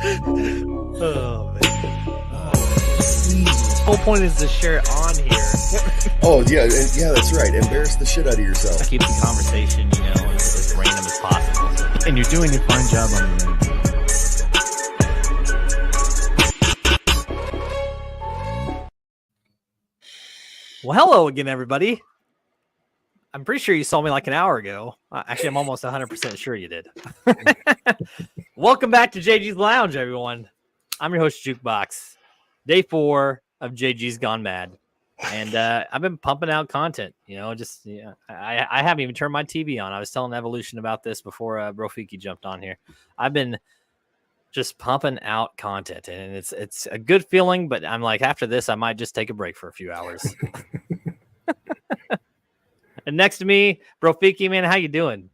Oh man. The whole point is to share it on here. Oh yeah, that's right. Embarrass the shit out of yourself. Keep the conversation, as random as possible. And you're doing a fine job on your end. Well, hello again, everybody. I'm pretty sure you saw me like an hour ago. Actually, I'm almost 100% sure you did. Welcome back to JG's Lounge, everyone. I'm your host, Jukebox. Day 4 of JG's Gone Mad. And I've been pumping out content, I haven't even turned my TV on. I was telling Ev.O.Lution about this before Brofiki jumped on here. I've been just pumping out content, and it's a good feeling, but I'm like, after this, I might just take a break for a few hours. And next to me, Brofiki, man, how you doing?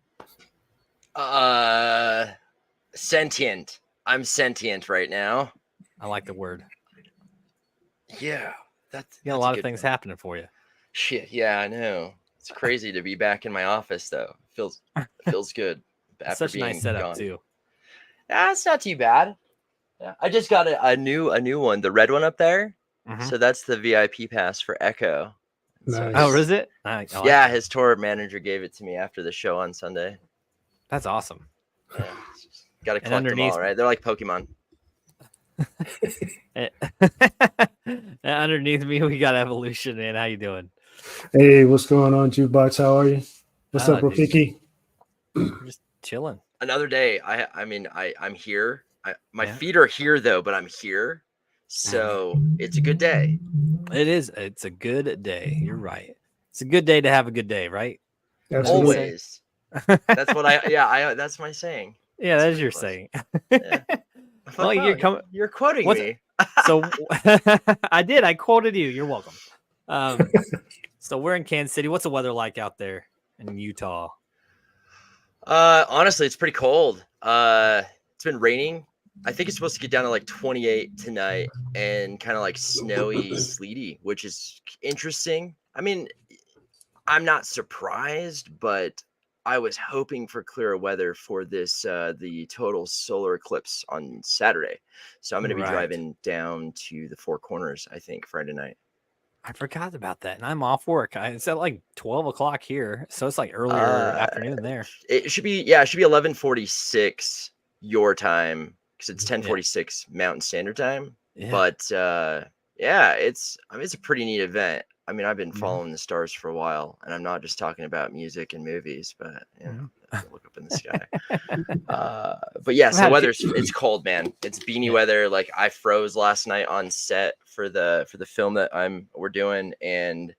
Sentient. I'm sentient right now. I like the word. Yeah. That's a lot of things happening for you. Shit, yeah, I know. It's crazy to be back in my office, though. Feels good. After such a nice setup, too. Yeah, it's not too bad. Yeah, I just got a new one, the red one up there. Mm-hmm. So that's the VIP pass for Echo. Nice. Oh, is it? Yeah, his tour manager gave it to me after the show on Sunday. That's awesome. Yeah, got to collect them all, right? They're like Pokemon. And underneath me, we got Ev.O.Lution, man. How you doing? Hey, what's going on, Jukebox? How are you? What's up, Brofiki? Just chilling. Another day. I'm here. My feet are here though, but I'm here. So it's a good day. It is. It's a good day. You're right. It's a good day to have a good day, right? Absolutely. Always. That's what that's my saying. Yeah, that's your saying. Yeah. Well, you're quoting me. So I did. I quoted you. You're welcome. So we're in Kansas City. What's the weather like out there in Utah? Honestly, it's pretty cold. It's been raining. I think it's supposed to get down to like 28 tonight and kind of like snowy, sleety, which is interesting. I mean, I'm not surprised, but I was hoping for clearer weather for this, the total solar eclipse on Saturday. So I'm going to be driving down to the Four Corners, I think, Friday night. I forgot about that. And I'm off work. It's at like 12 o'clock here. So it's like earlier afternoon there. It should be 11:46 your time, because it's 10:46 Mountain Standard Time. Yeah. But it's a pretty neat event. I mean, I've been following the stars for a while, and I'm not just talking about music and movies, but look up in the sky. But yeah, so it's cold, man. It's beanie weather. Like, I froze last night on set for the film that we're doing, and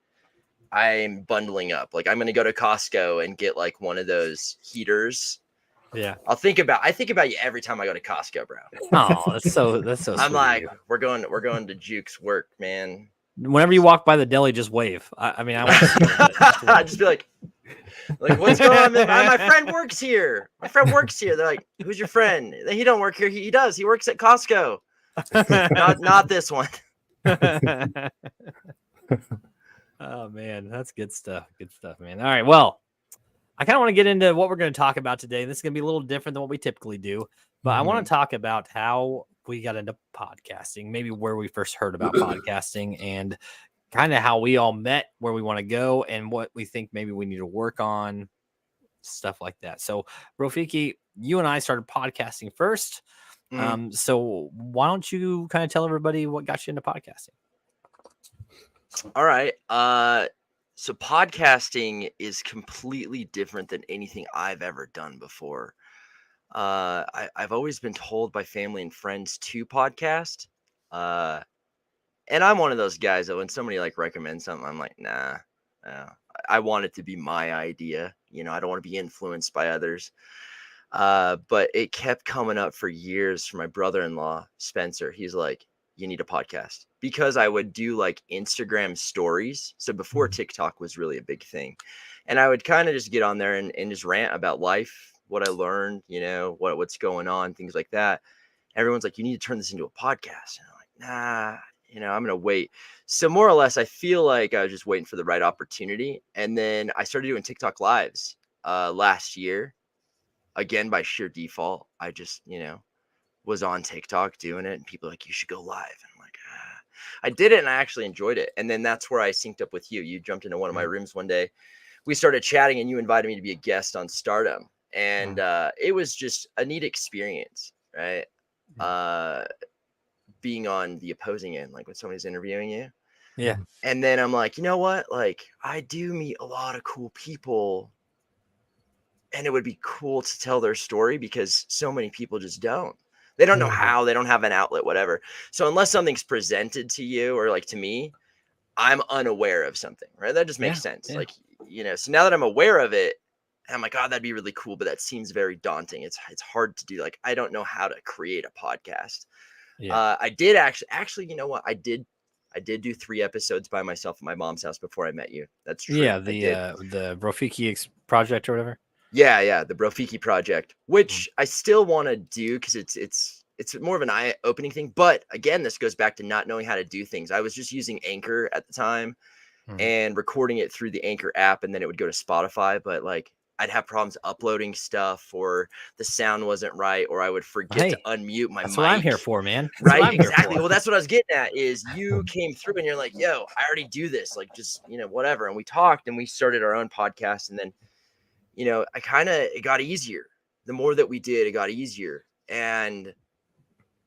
I'm bundling up. Like, I'm gonna go to Costco and get like one of those heaters. Yeah, I think about you every time I go to Costco, bro. Oh, that's so. I'm like, we're going to Juke's work, man. Whenever you walk by the deli, just wave. I want to I just be like, what's going on? My friend works here. They're like, who's your friend? He don't work here. He does. He works at Costco. not this one. Oh man, that's good stuff. Good stuff, man. All right, well, I kind of want to get into what we're going to talk about today. This is going to be a little different than what we typically do, but I want to talk about how we got into podcasting, maybe where we first heard about podcasting, and kind of how we all met, where we want to go, and what we think maybe we need to work on, stuff like that. So, Brofiki, you and I started podcasting first. So why don't you kind of tell everybody what got you into podcasting? All right. So podcasting is completely different than anything I've ever done before. I've always been told by family and friends to podcast. And I'm one of those guys that when somebody like recommends something, I'm like, nah, I want it to be my idea. I don't want to be influenced by others. But it kept coming up for years from my brother-in-law, Spencer. He's like, you need a podcast, because I would do like Instagram stories. So before TikTok was really a big thing, and I would kind of just get on there and just rant about life, what I learned, what's going on, things like that. Everyone's like, you need to turn this into a podcast. And I'm like, nah, I'm going to wait. So more or less, I feel like I was just waiting for the right opportunity. And then I started doing TikTok lives last year, again, by sheer default. I just, was on TikTok doing it, and people were like, you should go live. And I'm like, I did it, and I actually enjoyed it. And then that's where I synced up with you. You jumped into one of my rooms one day. We started chatting, and you invited me to be a guest on Stardom. And it was just a neat experience, right? Being on the opposing end, like when somebody's interviewing you. Yeah. And then I'm like, you know what? Like, I do meet a lot of cool people, and it would be cool to tell their story because so many people just don't. They don't know how, they don't have an outlet, whatever. So unless something's presented to you or like to me, I'm unaware of something, right? That just makes sense. Like, you know, so now that I'm aware of it, I'm like, oh, that'd be really cool, but that seems very daunting. It's hard to do. Like, I don't know how to create a podcast. I did actually, you know what? I did do 3 episodes by myself at my mom's house before I met you. That's true. Yeah, the Brofiki project or whatever. Yeah, the Brofiki project, which I still want to do because it's more of an eye-opening thing. But again, this goes back to not knowing how to do things. I was just using Anchor at the time and recording it through the Anchor app, and then it would go to Spotify. But like, I'd have problems uploading stuff, or the sound wasn't right, or I would forget to unmute my mic. That's what I'm here for, man. Right? Exactly. Well, that's what I was getting at is you came through and you're like, yo, I already do this. Like, just, you know, whatever. And we talked and we started our own podcast. And then, you know, it got easier. The more that we did, it got easier. And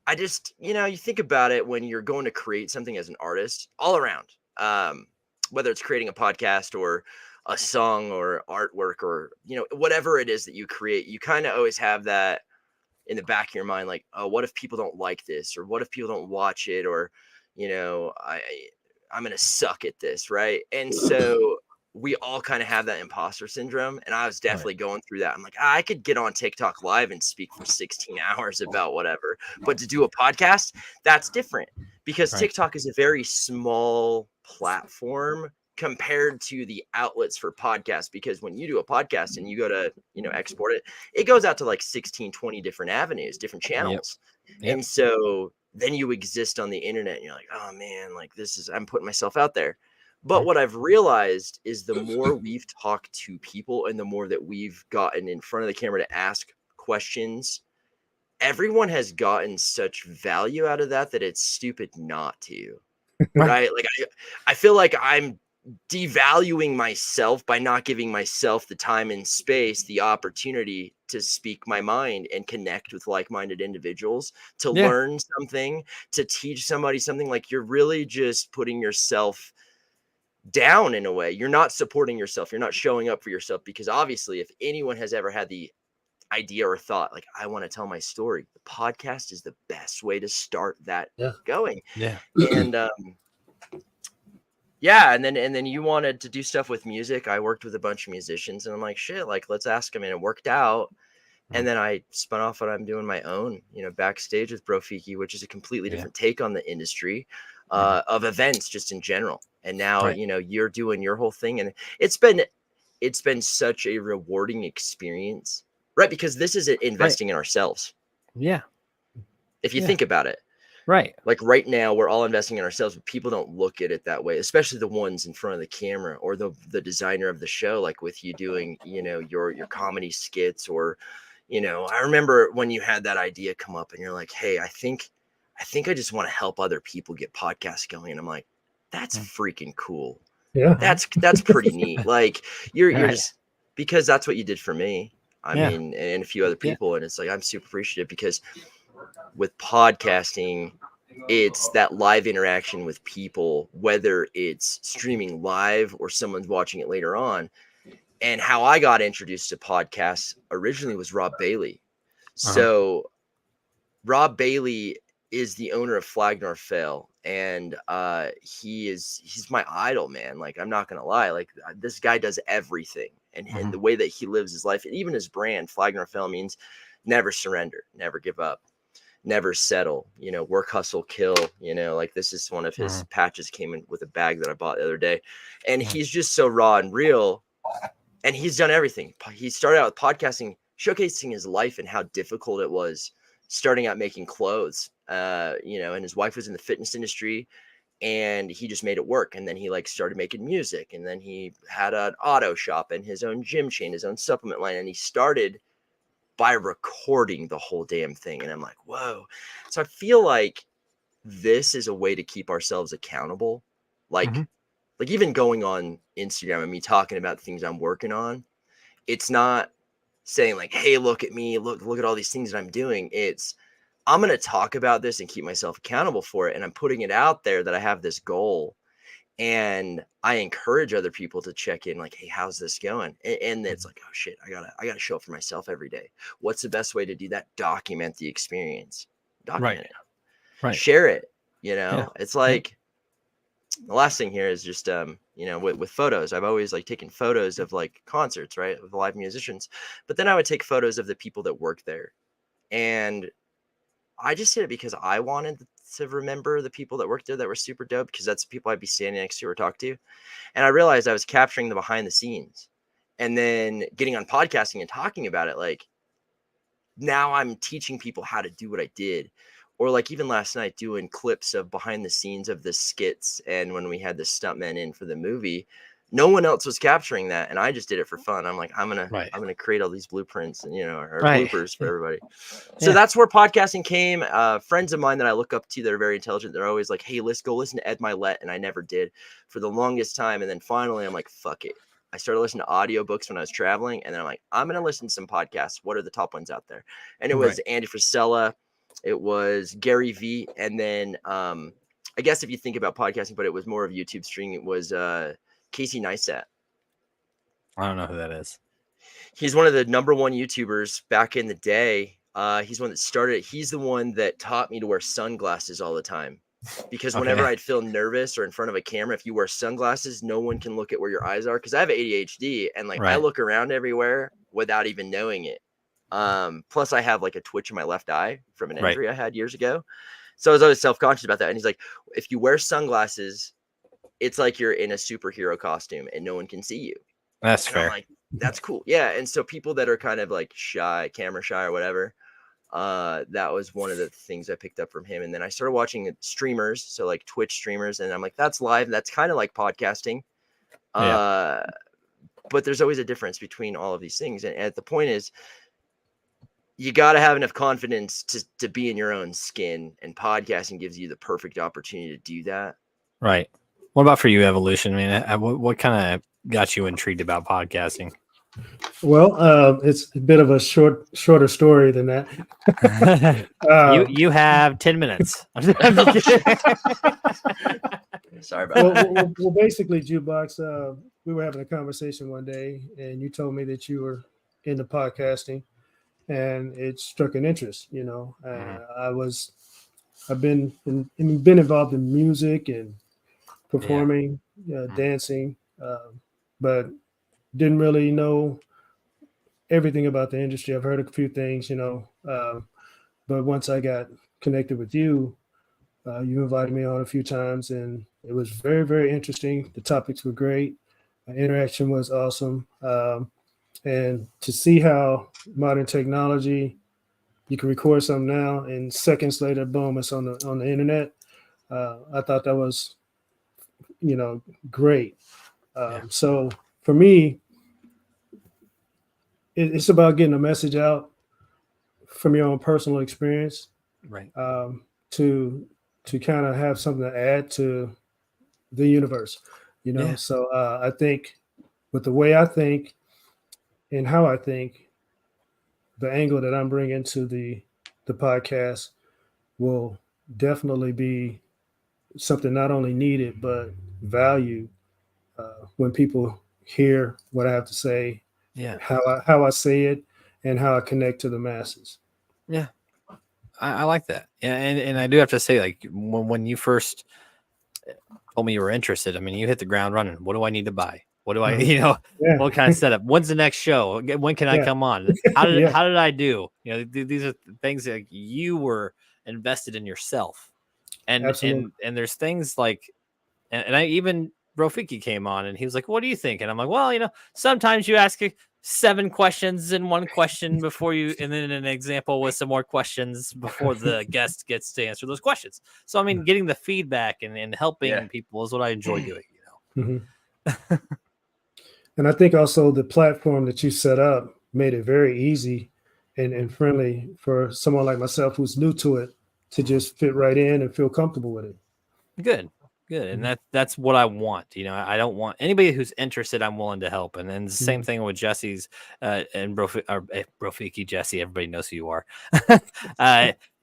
I just, you know, you think about it when you're going to create something as an artist all around, whether it's creating a podcast or a song or artwork or, you know, whatever it is that you create, you kind of always have that in the back of your mind, like, oh, what if people don't like this? Or what if people don't watch it? Or, you know, I'm going to suck at this. Right. And so we all kind of have that imposter syndrome. And I was definitely going through that. I'm like, I could get on TikTok live and speak for 16 hours about whatever, but to do a podcast, that's different because TikTok is a very small platform compared to the outlets for podcasts. Because when you do a podcast and you go to, you know, export it, it goes out to like 16, 20 different avenues, different channels. And so then you exist on the internet and you're like, oh man, like I'm putting myself out there. But what I've realized is the more we've talked to people and the more that we've gotten in front of the camera to ask questions, everyone has gotten such value out of that it's stupid not to. Right? Like I feel like I'm devaluing myself by not giving myself the time and space, the opportunity to speak my mind and connect with like-minded individuals, to learn something, to teach somebody something. Like, you're really just putting yourself down in a way. You're not supporting yourself. You're not showing up for yourself, because obviously if anyone has ever had the idea or thought, like, I want to tell my story, the podcast is the best way to start that going. And and then you wanted to do stuff with music. I worked with a bunch of musicians and I'm like, shit, like, let's ask them. And it worked out. And then I spun off what I'm doing my own, you know, Backstage with Brofiki, which is a completely different take on the industry of events just in general. And now, you know, you're doing your whole thing, and it's been such a rewarding experience, right? Because this is investing in ourselves. Yeah. If you think about it. Right. Like right now, we're all investing in ourselves, but people don't look at it that way, especially the ones in front of the camera or the designer of the show, like with you doing, you know, your comedy skits. Or, you know, I remember when you had that idea come up and you're like, hey, I think I just want to help other people get podcasts going. And I'm like, that's freaking cool. Yeah. That's pretty neat. Like you're just, because that's what you did for me. I mean, and a few other people. And it's like, I'm super appreciative, because with podcasting, it's that live interaction with people, whether it's streaming live or someone's watching it later on. And how I got introduced to podcasts originally was Rob Bailey. So Rob Bailey is the owner of Flag Nor Fail, and he's my idol, man. Like, I'm not gonna lie, like, this guy does everything, and the way that he lives his life, and even his brand, Flag Nor Fail, means never surrender, never give up, never settle, you know, work, hustle, kill. You know, like, this is one of his patches, came in with a bag that I bought the other day, and he's just so raw and real, and he's done everything. He started out with podcasting, showcasing his life and how difficult it was starting out making clothes, you know, and his wife was in the fitness industry, and he just made it work. And then he like started making music, and then he had an auto shop and his own gym chain, his own supplement line. And he started by recording the whole damn thing. And I'm like, whoa. So I feel like this is a way to keep ourselves accountable. Like even going on Instagram and me talking about things I'm working on, it's not saying like, hey, look at me, look at all these things that I'm doing. It's, I'm going to talk about this and keep myself accountable for it. And I'm putting it out there that I have this goal. And I encourage other people to check in, like, hey, how's this going? And it's like, oh shit, I gotta show up for myself every day. What's the best way to do that? Document the experience. Document it. Right. Share it. You know, Yeah. it's like the last thing here is just you know, with photos. I've always like taken photos of like concerts, right, with live musicians. But then I would take photos of the people that work there. And I just did it because I wanted to remember the people that worked there that were super dope, because that's the people I'd be standing next to or talk to. And I realized I was capturing the behind the scenes, and then getting on podcasting and talking about it. Like, now I'm teaching people how to do what I did. Or like even last night doing clips of behind the scenes of the skits. And when we had the stuntmen in for the movie, no one else was capturing that. And I just did it for fun. I'm like, I'm going to create all these blueprints and, you know, or bloopers for everybody. So that's where podcasting came. Friends of mine that I look up to that are very intelligent, they're always like, hey, let's go listen to Ed Milet. And I never did for the longest time. And then finally I'm like, fuck it. I started listening to audiobooks when I was traveling. And then I'm like, I'm going to listen to some podcasts. What are the top ones out there? And it was Andy Frisella. It was Gary V. And then I guess if you think about podcasting, but it was more of YouTube streaming, it was Casey Neistat. I don't know who that is. He's one of the number one YouTubers back in the day. He's one that started it. He's the one that taught me to wear sunglasses all the time. Because whenever I'd feel nervous or in front of a camera, if you wear sunglasses, no one can look at where your eyes are. Because I have ADHD and like I look around everywhere without even knowing it. Plus I have like a twitch in my left eye from an injury I had years ago. So I was always self-conscious about that. And he's like, if you wear sunglasses, it's like you're in a superhero costume and no one can see you. That's and fair. I'm like, that's cool. Yeah. And so people that are kind of like shy, camera shy or whatever, that was one of the things I picked up from him. And then I started watching streamers. So like Twitch streamers. And I'm like, that's live. That's kind of like podcasting. But there's always a difference between all of these things. And the point is, you got to have enough confidence to be in your own skin, and podcasting gives you the perfect opportunity to do that. Right. What about for you, Evolution? I mean, what kind of got you intrigued about podcasting? Well, it's a bit of a shorter story than that. You have 10 minutes. Sorry about that. Well, basically, Jukebox, we were having a conversation one day, and you told me that you were into podcasting, and it struck an interest. You know, I've been involved in music and performing, dancing, but didn't really know everything about the industry. I've heard a few things, you know, but once I got connected with you, you invited me on a few times, and it was very, very interesting. The topics were great. The interaction was awesome. And to see how modern technology, you can record something now and seconds later, boom, it's on the internet. I thought that was, you know, great. So for me, it's about getting a message out from your own personal experience, right? To kind of have something to add to the universe, you know. So I think with the way I think and how I think, the angle that I'm bringing to the podcast will definitely be something not only needed but valued when people hear what I have to say, how I say it, and how I connect to the masses. Yeah, I like that. Yeah, and I do have to say, like, when you first told me you were interested, I mean, you hit the ground running. What do I need to buy? What do I, you know, what kind of setup? When's the next show? When can I come on? How did I do? You know, these are things that you were invested in yourself, and there's things like, and I even Brofiki came on and he was like, "What do you think?" And I'm like, "Well, you know, sometimes you ask 7 questions in one question before you, and then an example with some more questions before the guest gets to answer those questions." So I mean, getting the feedback and helping people is what I enjoy doing. You know. Mm-hmm. And I think also the platform that you set up made it very easy and friendly for someone like myself who's new to it to just fit right in and feel comfortable with it. Good. And that's what I want. I don't want anybody who's interested. I'm willing to help. And then the same thing with Jesse's and Brofiki Jesse. Everybody knows who you are.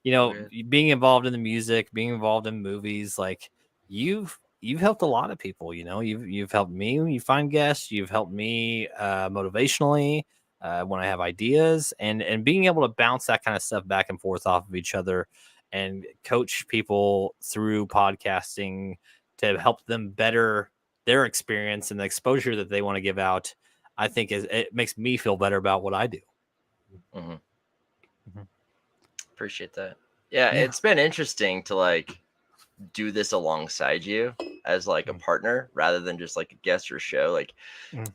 Being involved in the music, being involved in movies, like you've helped a lot of people. You've helped me when you find guests. You've helped me motivationally when I have ideas, and being able to bounce that kind of stuff back and forth off of each other and coach people through podcasting to help them better their experience and the exposure that they want to give out, I think it makes me feel better about what I do. Appreciate that. Yeah, it's been interesting to like do this alongside you as like a partner rather than just like a guest or show. Like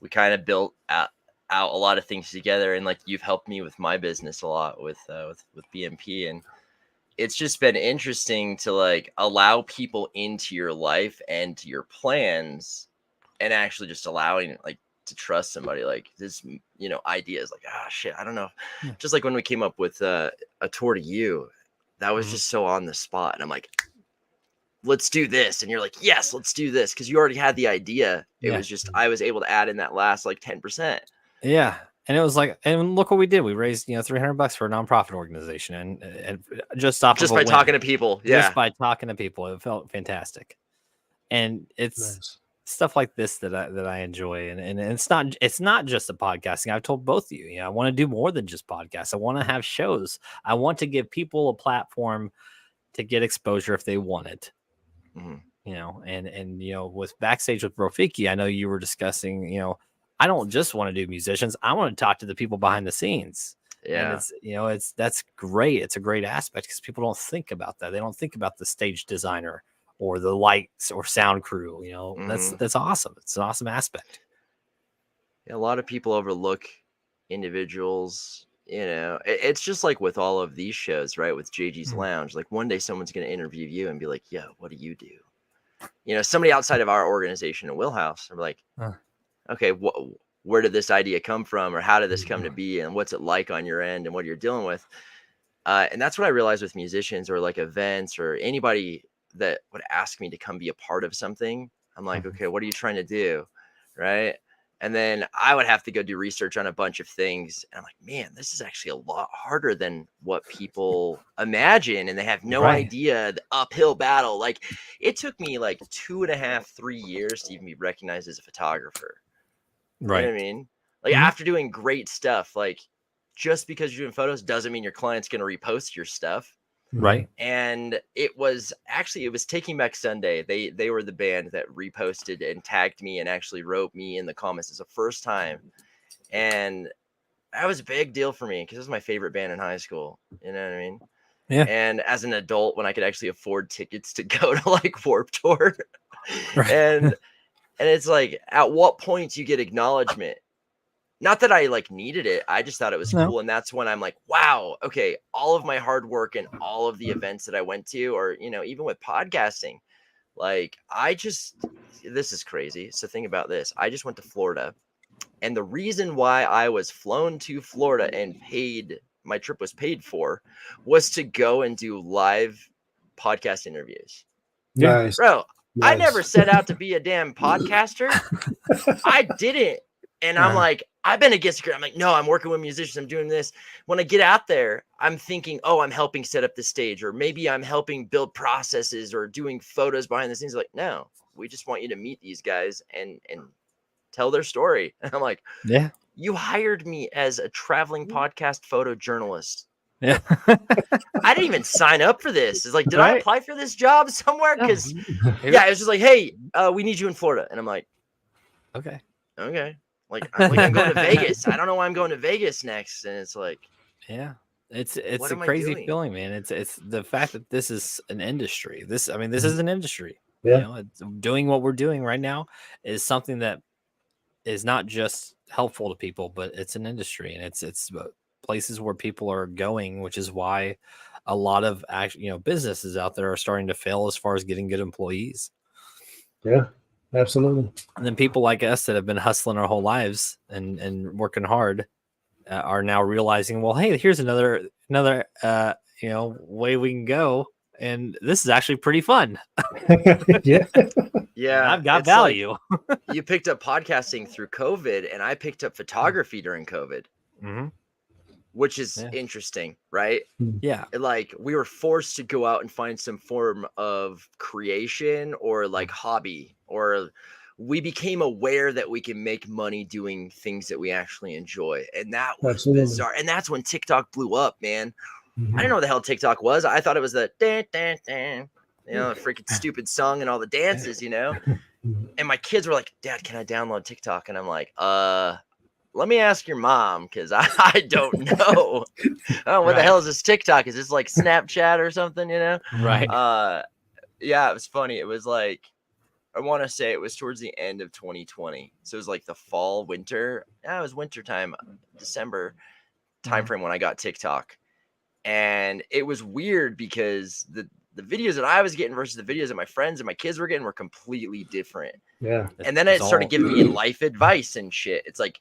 we kind of built out a lot of things together, and like you've helped me with my business a lot with BMP, and it's just been interesting to like allow people into your life and to your plans, and actually just allowing like to trust somebody like this, ideas like, shit, I don't know. Just like when we came up with a tour to you, that was just so on the spot. And I'm like, let's do this. And you're like, yes, let's do this. Cause you already had the idea. It was just, I was able to add in that last like 10%. Yeah. And it was like, and look what we did. We raised, $300 for a nonprofit organization, and just by talking to people. Just by talking to people, it felt fantastic. And it's stuff like this that I enjoy. And it's not just the podcasting. I've told both of you, I want to do more than just podcasts. I want to have shows. I want to give people a platform to get exposure if they want it. And with Backstage with Brofiki, I know you were discussing, I don't just want to do musicians. I want to talk to the people behind the scenes. Yeah. And that's great. It's a great aspect because people don't think about that. They don't think about the stage designer or the lights or sound crew. That's awesome. It's an awesome aspect. A lot of people overlook individuals. It's just like with all of these shows, right? With JG's Lounge, like one day someone's going to interview you and be like, yo, what do you do? Somebody outside of our organization at Wheelhouse, I'm like, okay, where did this idea come from, or how did this come to be, and what's it like on your end, and what you're dealing with? And that's what I realized with musicians or like events or anybody that would ask me to come be a part of something. I'm like, okay, what are you trying to do? Right. And then I would have to go do research on a bunch of things. And I'm like, man, this is actually a lot harder than what people imagine. And they have no idea the uphill battle. Like it took me like 2.5, 3 years to even be recognized as a photographer. Right. You know what I mean? Like after doing great stuff, like just because you're doing photos doesn't mean your client's going to repost your stuff. Right. And it was Taking Back Sunday. They were the band that reposted and tagged me and actually wrote me in the comments as the first time. And that was a big deal for me because it was my favorite band in high school. You know what I mean? Yeah. And as an adult, when I could actually afford tickets to go to like Warped Tour, and it's like, at what point you get acknowledgement? Not that I like needed it. I just thought it was cool. And that's when I'm like, wow, okay, all of my hard work and all of the events that I went to, or, even with podcasting, like this is crazy. So think about this. I just went to Florida, and the reason why I was flown to Florida and my trip was paid for, was to go and do live podcast interviews. Nice. Bro, nice. I never set out to be a damn podcaster. I didn't. And I'm like, I've been against it. I'm like, no, I'm working with musicians. I'm doing this. When I get out there, I'm thinking, oh, I'm helping set up the stage, or maybe I'm helping build processes or doing photos behind the scenes. Like, no, we just want you to meet these guys and tell their story. And I'm like, yeah, you hired me as a traveling podcast photojournalist. Yeah. I didn't even sign up for this. It's like, did I apply for this job somewhere? Because it was just like, hey, we need you in Florida. And I'm like, okay. Like I'm going to Vegas. I don't know why I'm going to Vegas next. And it's like, yeah, it's a crazy feeling, man. It's the fact that this is an industry. This is an industry. Yeah. Doing what we're doing right now is something that is not just helpful to people, but it's an industry, and it's places where people are going, which is why a lot of businesses out there are starting to fail as far as getting good employees. Yeah. Absolutely. And then people like us that have been hustling our whole lives and working hard, are now realizing, well, hey, here's another way we can go, and this is actually pretty fun. Yeah. Yeah, I've got it's like value. you picked up podcasting through COVID, and I picked up photography during COVID, Mhm. which is Yeah. interesting, right? Yeah. Like we were forced to go out and find some form of creation or like hobby, or we became aware that we can make money doing things that we actually enjoy. And that was Absolutely. bizarre. And that's when TikTok blew up, man. Mhm. I didn't know what the hell TikTok was. I thought it was the dan, dan, dan, the freaking stupid song and all the dances, And my kids were like, Dad, can I download TikTok? And I'm like, let me ask your mom, because I don't know. Oh, what the hell is this TikTok? Is this like Snapchat or something, Right. Yeah, it was funny. It was like, I want to say it was towards the end of 2020. So it was like the fall, winter. Yeah, it was winter time, December timeframe when I got TikTok. And it was weird because the videos that I was getting versus the videos that my friends and my kids were getting were completely different. Yeah. And then it started giving me life advice and shit. It's like,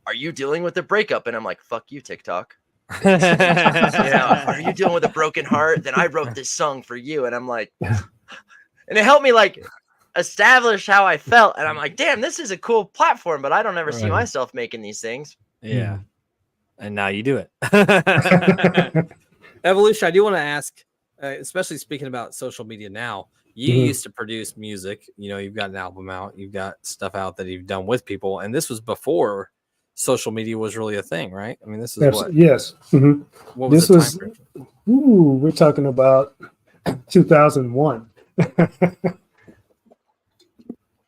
are you dealing with a breakup? And I'm like, fuck you, TikTok. Are you dealing with a broken heart? Then I wrote this song for you. And I'm like, and it helped me like establish how I felt. And I'm like, damn, this is a cool platform, but I don't ever see myself making these things. Yeah. And now you do it. Evolution, I do want to ask, especially speaking about social media now, you used to produce music. You've got an album out, you've got stuff out that you've done with people. And this was before social media was really a thing, right? I mean, this is what? Yes. Mm-hmm. What was the time frame? We're talking about 2001. A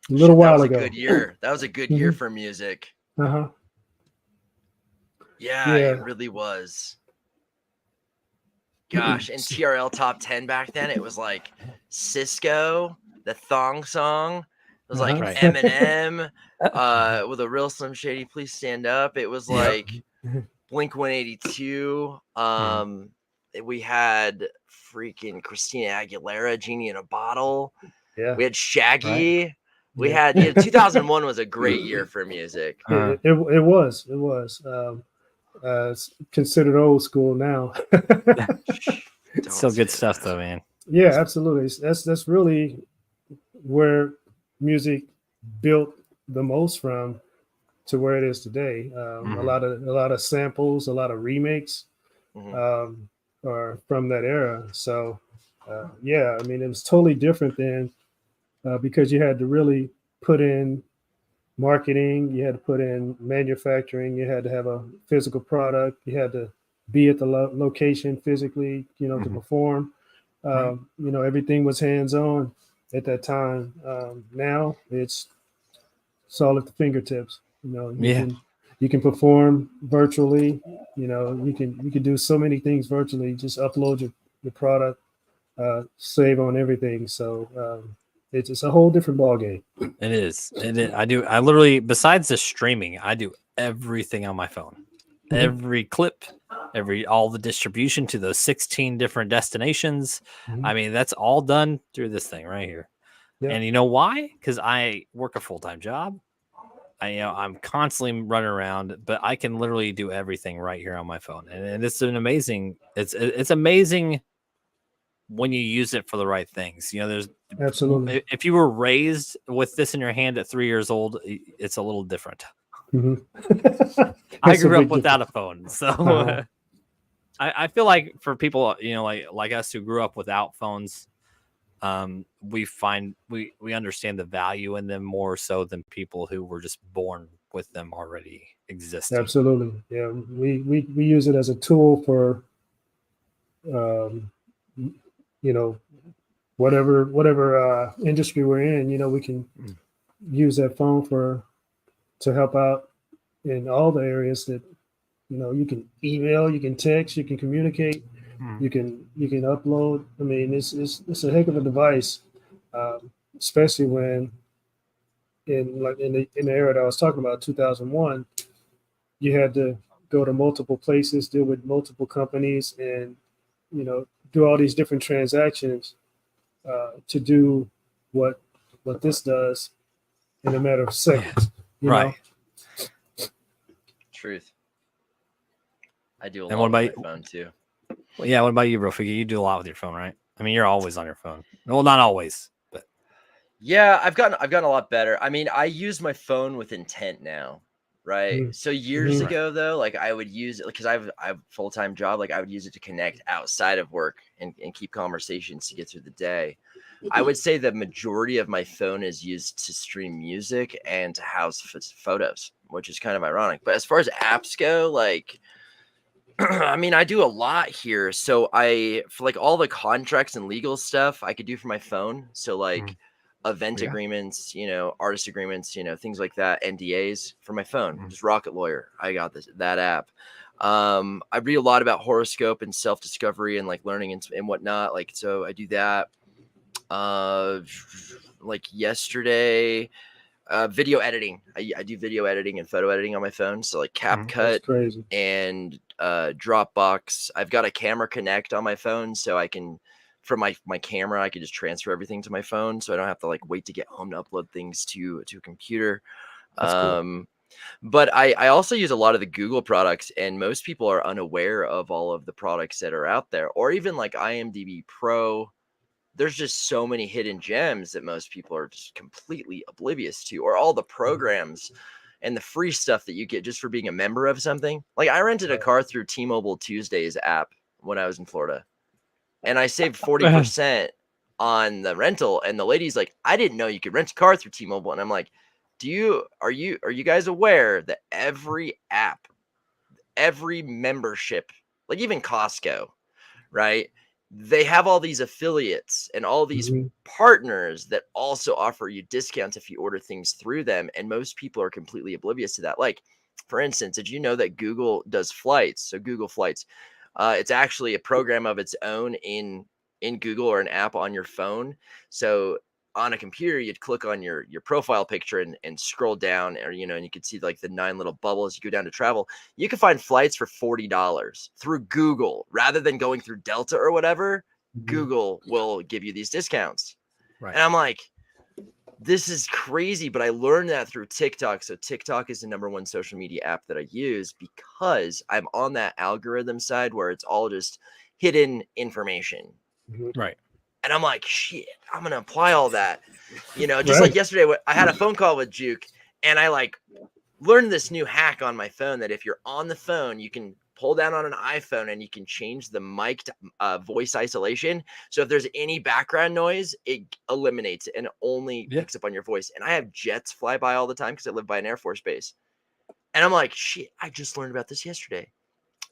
little while ago. That was a good year. That was a good year for music. Uh-huh. Yeah, it really was. Gosh, and TRL top 10 back then, it was like Cisco, the Thong Song. It was like Eminem, with a Real Slim Shady, Please Stand Up. It was like Blink 182. We had freaking Christina Aguilera, Genie in a Bottle. Yeah. We had Shaggy. Right. We had 2001 was a great year for music. It was. It's considered old school now. Still good stuff though, man. Yeah, absolutely. That's really where music built the most from to where it is today. A lot of samples, a lot of remakes are from that era. So yeah, I mean, it was totally different then because you had to really put in marketing, you had to put in manufacturing, you had to have a physical product, you had to be at the location physically, to perform. Everything was hands-on at that time. Now it's all at the fingertips. You can perform virtually. You can do so many things virtually. Just upload your product, save on everything. So it's a whole different ballgame. It is. I literally, besides the streaming, I do everything on my phone. Every clip, all the distribution to those 16 different destinations. I mean, that's all done through this thing right here. Yeah. And you know why? Because I work a full-time job. I'm constantly running around, but I can literally do everything right here on my phone. And it's amazing. It's amazing when you use it for the right things. There's absolutely. If you were raised with this in your hand at 3 years old, it's a little different. I grew up without a phone, so I feel like for people, like us who grew up without phones, we find we understand the value in them more so than people who were just born with them already existing. Absolutely, yeah. We use it as a tool for, whatever industry we're in. We can use that phone to help out in all the areas that you can email, you can text, you can communicate, you can upload. I mean, it's a heck of a device, especially when in the era that I was talking about, 2001, you had to go to multiple places, deal with multiple companies, and do all these different transactions to do what this does in a matter of seconds. Right. Truth. I do a And lot what with about my phone too. Well, yeah, what about you, Brofiki? You do a lot with your phone, right? I mean, you're always on your phone. Well, not always, but Yeah, I've gotten a lot better. I mean, I use my phone with intent now, right? Mm. So years Mhm. Right. ago I would use it because I have a full-time job. Like I would use it to connect outside of work and keep conversations to get through the day. I would say the majority of my phone is used to stream music and to house photos, which is kind of ironic. But as far as apps go, like I mean, I do a lot here. So for like all the contracts and legal stuff I could do for my phone. So like event Yeah. agreements, artist agreements, things like that, NDAs for my phone. Mhm. Just Rocket Lawyer. I got that app. I read a lot about horoscope and self-discovery and like learning and whatnot. Like, so I do that. Like yesterday, video editing. I do video editing and photo editing on my phone. So like Mhm. That's CapCut crazy. and Dropbox. I've got a camera connect on my phone, so I can from my camera I can just transfer everything to my phone, so I don't have to like wait to get home to upload things to a computer. That's cool. But I also use a lot of the Google products, and most people are unaware of all of the products that are out there, or even like IMDb Pro. There's just so many hidden gems that most people are just completely oblivious to, or all the programs and the free stuff that you get just for being a member of something. Like I rented a car through T-Mobile Tuesdays app when I was in Florida, and I saved 40% on the rental. And the lady's like, I didn't know you could rent a car through T-Mobile. And I'm like, are you guys aware that every app, every membership, like even Costco, right? They have all these affiliates and all these Mhm. partners that also offer you discounts if you order things through them. And most people are completely oblivious to that. Like, for instance, did you know that Google does flights? So Google Flights, it's actually a program of its own in Google or an app on your phone. So on a computer, you'd click on your profile picture and scroll down, or and you could see like the 9 little bubbles. You go down to travel, you can find flights for $40 through Google rather than going through Delta or whatever. Mhm. Google will give you these discounts. Right. And I'm like, this is crazy, but I learned that through TikTok. So TikTok is the #1 social media app that I use because I'm on that algorithm side where it's all just hidden information. Mhm. Right. And I'm like, shit, I'm going to apply all that. Just Right. like yesterday, I had a phone call with Juke, and I like learned this new hack on my phone that if you're on the phone, you can pull down on an iPhone and you can change the mic to voice isolation. So if there's any background noise, it eliminates it and it only Yeah. picks up on your voice. And I have jets fly by all the time because I live by an Air Force base. And I'm like, shit, I just learned about this yesterday.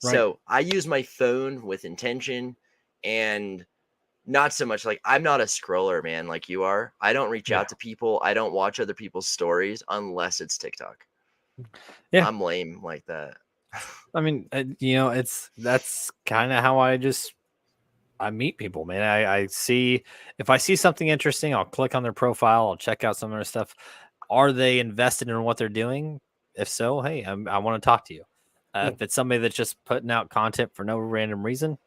Right. So I use my phone with intention and not so much like I'm not a scroller, man, like you are. I don't reach Yeah. out to people. I don't watch other people's stories unless it's TikTok. Yeah. I'm lame like that. I mean, that's kind of how I meet people, man. I see if I see something interesting, I'll click on their profile, I'll check out some of their stuff. Are they invested in what they're doing? If so, hey, I want to talk to you. If it's somebody that's just putting out content for no random reason,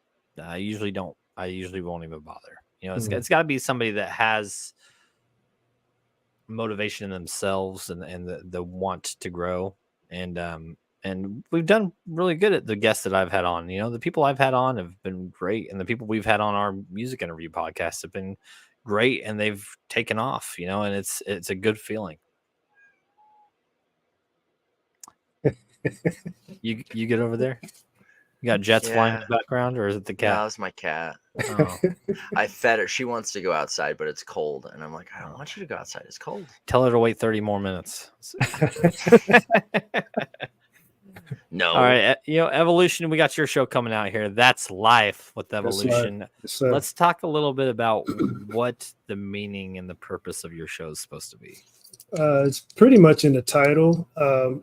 I usually don't. I usually won't even bother. Mhm. It's got to be somebody that has motivation in themselves and the want to grow. And we've done really good at the guests that I've had on. The people I've had on have been great, and the people we've had on our music interview podcast have been great, and they've taken off. And it's a good feeling. You get over there. You got jets flying in Yeah. the background, or is it the No, cat? that was my cat. Oh, I fed her. She wants to go outside, but it's cold. And I'm like, I don't oh. want you to go outside. It's cold. Tell her to wait 30 more minutes. No. All right, Evolution. We got your show coming out here. That's life with That's Evolution. right. Yes, sir. Let's talk a little bit about what the meaning and the purpose of your show is supposed to be. It's pretty much in the title.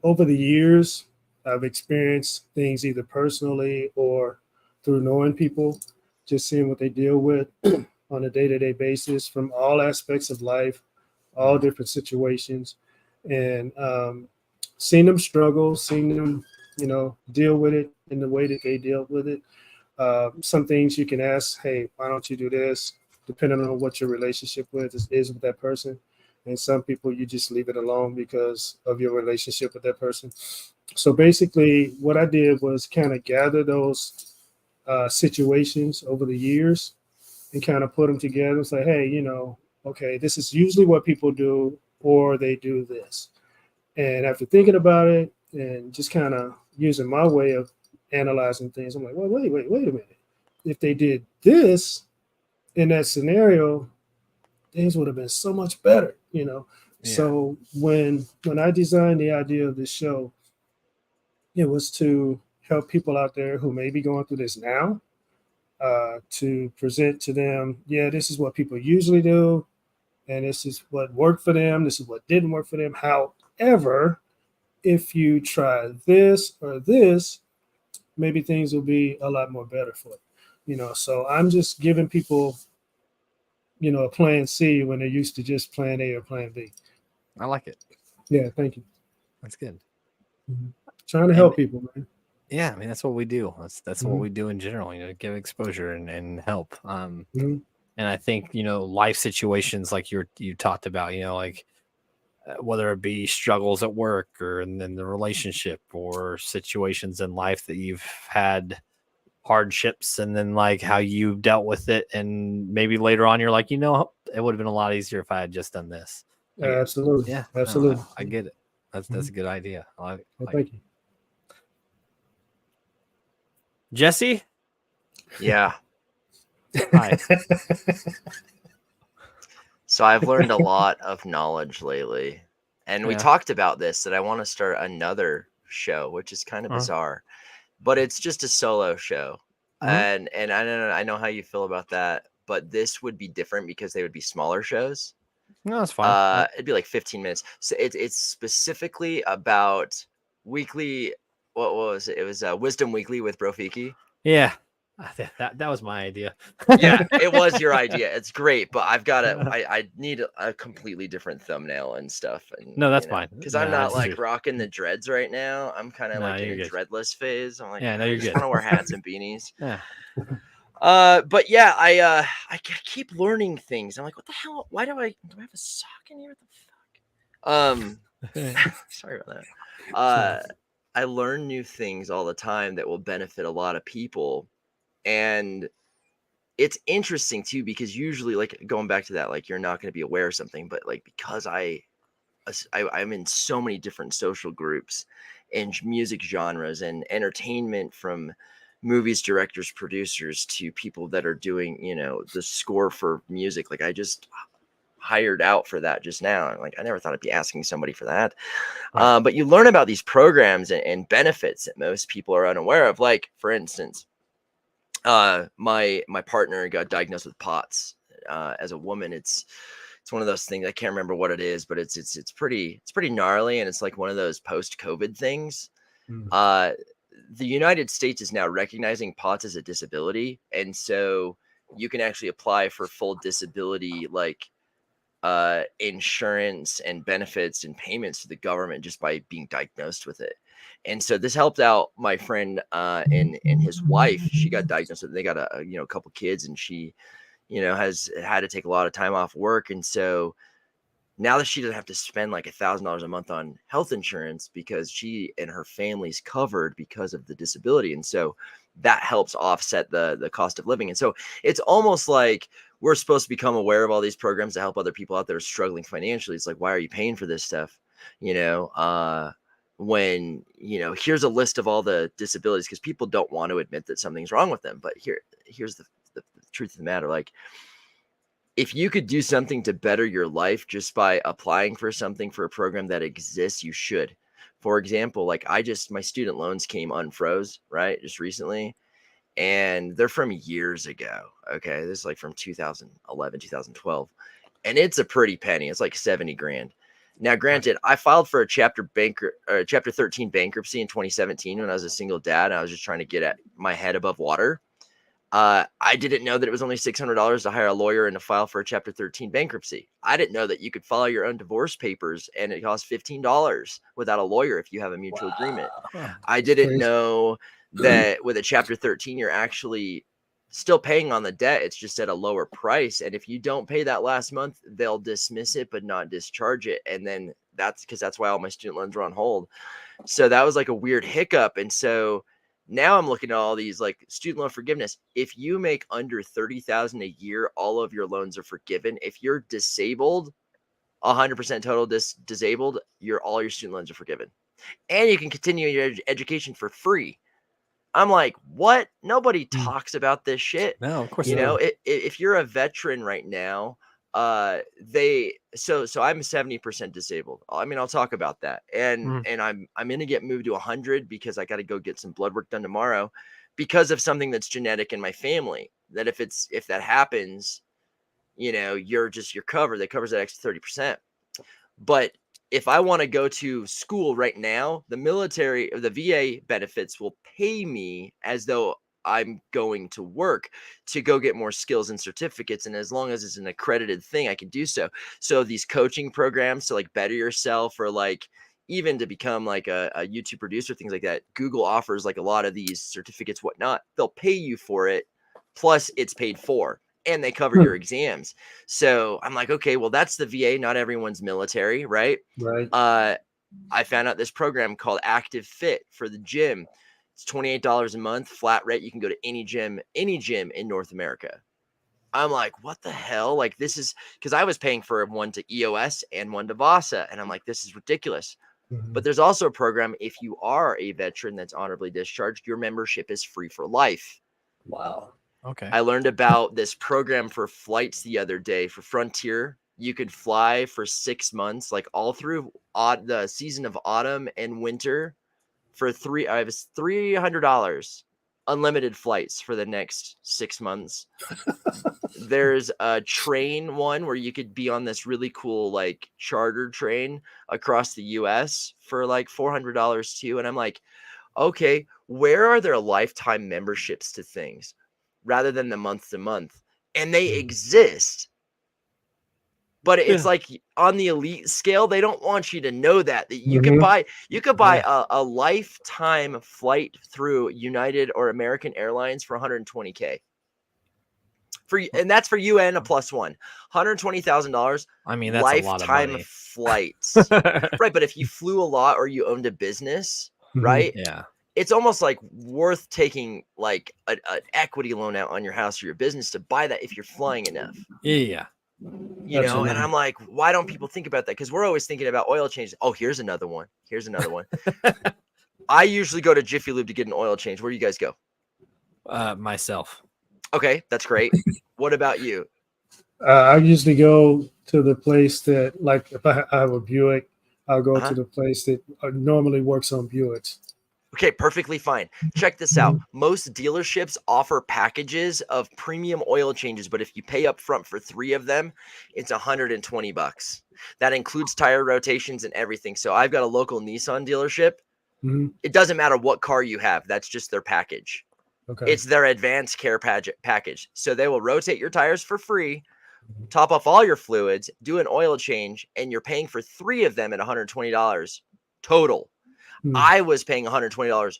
Over the years, I've experienced things either personally or through knowing people, just seeing what they deal with on a day-to-day basis from all aspects of life, all different situations, and seeing them struggle, seeing them, deal with it in the way that they deal with it. Some things you can ask, hey, why don't you do this? Depending on what your relationship is with that person. And some people you just leave it alone because of your relationship with that person. So basically, what I did was kind of gather those situations over the years and kind of put them together and say, hey, okay, this is usually what people do, or they do this. And after thinking about it and just kind of using my way of analyzing things, I'm like, well, wait a minute. If they did this in that scenario, things would have been so much better. Yeah. So when I designed the idea of this show, it was to help people out there who may be going through this now, to present to them, yeah, this is what people usually do, and this is what worked for them, this is what didn't work for them. However, if you try this or this, maybe things will be a lot more better for you. So I'm just giving people, a plan C when they're used to just plan A or plan B. I like it. Yeah, thank you. That's good. Trying to help people, man. Yeah, I mean that's what we do. That's what Mhm. we do in general. Give exposure and help. Mhm. And I think life situations like you talked about. Like whether it be struggles at work or in the relationship or situations in life that you've had hardships and then like how you dealt with it, and maybe later on you're like, it would have been a lot easier if I had just done this. Absolutely. Yeah, Absolutely. I get it. That's a good idea. Well, thank you. Jesse. Yeah. Hi. So I've learned a lot of knowledge lately. And we Yeah. talked about this, that I want to start another show, which is kind of bizarre, but it's just a solo show. And I know how you feel about that, but this would be different because they would be smaller shows. No, that's fine. It'd be like 15 minutes. So it's specifically about weekly. What was it? It was Wisdom Weekly with Brofiki. Yeah. That was my idea. Yeah, it was your idea. It's great, but I need a completely different thumbnail and stuff. And No, that's fine. Because No, I'm not that's like true. rocking the dreads right now. I'm kind of No, like in you're a good. dreadless phase. I'm like, Yeah, no, I you're just good. want to wear hats and beanies. Yeah. But yeah, I keep learning things. I'm like, what the hell? Why do I have a sock in here? What the fuck? Sorry about that. I learn new things all the time that will benefit a lot of people. And it's interesting too, because usually, like, going back to that, like, you're not going to be aware of something, but like, because I'm in so many different social groups and music genres and entertainment, from movies, directors, producers, to people that are doing, the score for music. Like, I just hired out for that just now. Like, I never thought I'd be asking somebody for that. Right. But you learn about these programs and benefits that most people are unaware of. Like, for instance, my partner got diagnosed with POTS. As a woman, it's one of those things. I can't remember what it is, but it's pretty gnarly, and it's like one of those post-COVID things. The United States is now recognizing POTS as a disability, and so you can actually apply for full disability, like insurance and benefits and payments to the government just by being diagnosed with it. And so this helped out my friend and his wife. She got diagnosed with, they got a couple kids, and she has had to take a lot of time off work. And so now that she doesn't have to spend like $1,000 a month on health insurance, because she and her family's covered because of the disability. And so that helps offset the cost of living. And so it's almost like we're supposed to become aware of all these programs to help other people out there struggling financially. It's like, why are you paying for this stuff? When, here's a list of all the disabilities, because people don't want to admit that something's wrong with them. But here's the truth of the matter. Like, if you could do something to better your life just by applying for something for a program that exists, you should. For example, like, my student loans came unfroze, right? Just recently. And they're from years ago. Okay. This is like from 2011, 2012. And it's a pretty penny. It's like 70 grand. Now, granted, I filed for a chapter 13 bankruptcy in 2017 when I was a single dad, and I was just trying to get my head above water. I didn't know that it was only $600 to hire a lawyer and to file for a chapter 13 bankruptcy. I didn't know that you could file your own divorce papers and it costs $15 without a lawyer if you have a mutual agreement. I didn't know that with a chapter 13, you're actually still paying on the debt. It's just at a lower price. And if you don't pay that last month, they'll dismiss it, but not discharge it. And then that's why all my student loans are on hold. So that was like a weird hiccup. And so now I'm looking at all these like student loan forgiveness. If you make under 30,000 a year, all of your loans are forgiven. If you're disabled, 100% total disabled, all your student loans are forgiven. And you can continue your education for free. I'm like, what? Nobody talks about this shit. No, of course You not. know, if you're a veteran right now, so I'm 70% disabled. I mean, I'll talk about that. And I'm gonna get moved to 100 because I got to go get some blood work done tomorrow because of something that's genetic in my family. That if that happens, you know, you're covered. That covers that extra 30%. But if I want to go to school right now, the military or the VA benefits will pay me as though I'm going to work to go get more skills and certificates. And as long as it's an accredited thing, I can do so. So these coaching programs to like better yourself or like even to become like a YouTube producer, things like that. Google offers like a lot of these certificates, whatnot. They'll pay you for it. Plus it's paid for. And they cover your exams. So I'm like, okay, well, that's the VA. Not everyone's military, right? Right. I found out this program called Active Fit for the gym. It's $28 a month, flat rate. You can go to any gym in North America. I'm like, what the hell? Like, this is because I was paying for one to EOS and one to Vasa. And I'm like, this is ridiculous. But there's also a program. If you are a veteran that's honorably discharged, your membership is free for life. Wow. Okay. I learned about this program for flights the other day for Frontier. You could fly for 6 months, like all through the season of autumn and winter for $300, unlimited flights for the next 6 months. There's a train one where you could be on this really cool, like charter train across the US for like $400 too. And I'm like, okay, where are there lifetime memberships to things? Rather than the month to month, and they exist, but it's like on the elite scale, they don't want you to know that you could buy a lifetime flight through United or American Airlines for $120K and that's for you and a plus one, $120,000. I mean, that's a lot of lifetime money. flights, right? But if you flew a lot or you owned a business, right? Yeah. It's almost like worth taking like an equity loan out on your house or your business to buy that if you're flying enough. Yeah. You know, and I'm like, why don't people think about that? Because we're always thinking about oil changes. Oh, here's another one. I usually go to Jiffy Lube to get an oil change. Where do you guys go? Myself. Okay, that's great. What about you? I usually go to the place that, like, if I have a Buick, I'll go to the place that normally works on Buicks. Okay, perfectly fine. Check this out. Most dealerships offer packages of premium oil changes, but if you pay up front for 3 of them, it's $120. That includes tire rotations and everything. So I've got a local Nissan dealership. It doesn't matter what car you have. That's just their package. Okay. It's their advanced care package. So they will rotate your tires for free, top off all your fluids, do an oil change, and you're paying for 3 of them at $120 total. I was paying $120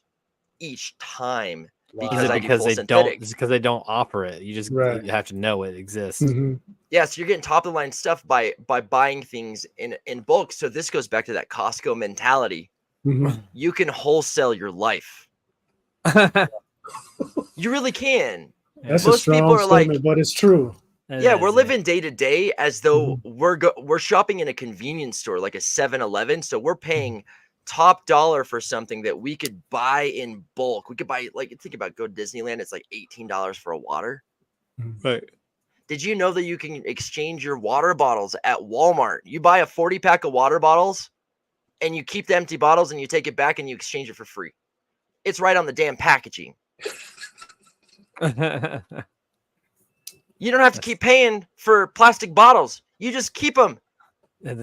each time because they don't offer it. You just you have to know it exists. Yeah, so you're getting top of the line stuff by buying things in bulk. So this goes back to that Costco mentality. You can wholesale your life. You really can. That's Most a strong people are statement, like, but it's true. Yeah, we're living day to day as though we're shopping in a convenience store like a 7-Eleven. So we're paying top dollar for something that we could buy in bulk. We could buy, like, think about go to Disneyland. It's like $18 for a water. Right. Did you know that you can exchange your water bottles at Walmart? You buy a 40-pack of water bottles and you keep the empty bottles and you take it back and you exchange it for free. It's right on the damn packaging. You don't have to keep paying for plastic bottles. You just keep them.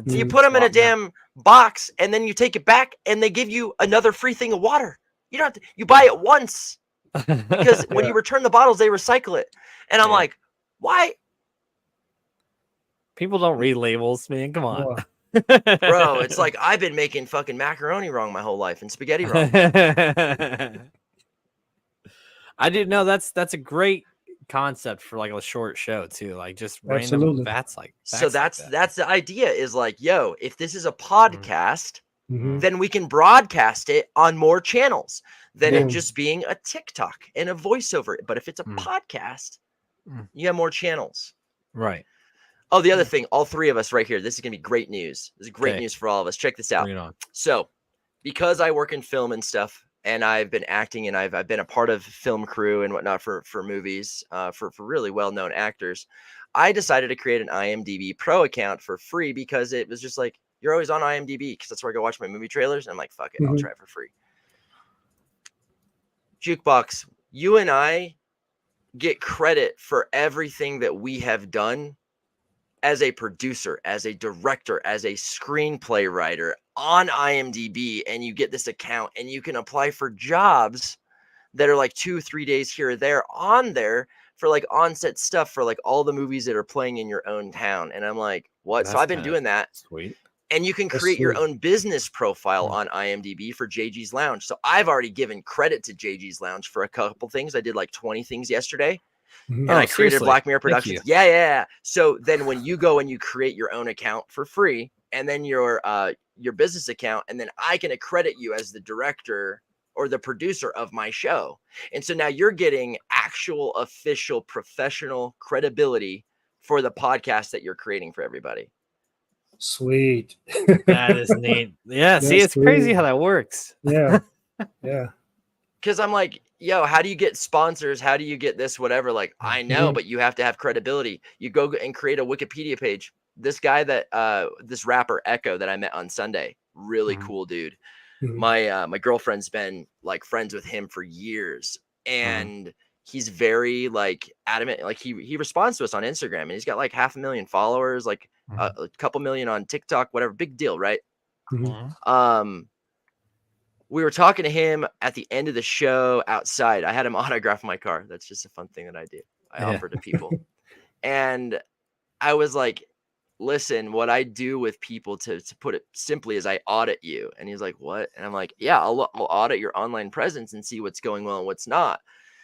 You put them in a damn box and then you take it back and they give you another free thing of water. You don't have to, you buy it once because when you return the bottles, they recycle it. And I'm like, why? People don't read labels, man. Come on. Bro, it's like I've been making fucking macaroni wrong my whole life and spaghetti wrong. I didn't know that's a great concept for like a short show too, like just random facts like so that's the idea is like, yo, if this is a podcast, Mhm. then we can broadcast it on more channels than it Boom. just being a TikTok and a voiceover. But if it's a podcast, you have more channels. Right. Oh, the other thing, all three of us right here, this is going to be great news. This is great news for all of us. Check this out. Bring it on. So, because I work in film and stuff, and I've been acting, and I've been a part of film crew and whatnot for movies, for really well-known actors, I decided to create an IMDb Pro account for free because it was just like, you're always on IMDb because that's where I go watch my movie trailers. And I'm like, fuck it, I'll Mhm. try it for free. Jukebox, you and I get credit for everything that we have done as a producer, as a director, as a screenplay writer on IMDb, and you get this account and you can apply for jobs that are like 2-3 days here or there on there for like on-set stuff for like all the movies that are playing in your own town. And I'm like, what? So That's I've been kinda doing that. Sweet. And you can That's create your sweet. own business profile on IMDb for JG's Lounge. So I've already given credit to JG's Lounge for a couple things. I did like 20 things yesterday. Mhm. And Oh, I created seriously? Black Mirror Thank Productions. you. Yeah. So then when you go and you create your own account for free, and then your business account, and then I can accredit you as the director or the producer of my show. And so now you're getting actual official professional credibility for the podcast that you're creating for everybody. Sweet. That is neat. Yeah, see, That's it's crazy sweet. how that works. Yeah. Yeah. Because I'm like, yo, how do you get sponsors? How do you get this, whatever? Like, I know, Mhm. but you have to have credibility. You go and create a Wikipedia page. This guy this rapper Echo that I met on Sunday, really cool dude. Mhm. My girlfriend's been like friends with him for years, and he's very like adamant. Like he responds to us on Instagram, and he's got like 500,000 followers, like a couple million on TikTok, whatever. Big deal, right? Mhm. We were talking to him at the end of the show outside. I had him autograph my car. That's just a fun thing that I do. I Yeah. offer to people. And I was like, listen, what I do with people, to put it simply, is I audit you. And he's like, what? And I'm like, yeah, I'll audit your online presence and see what's going well and what's not.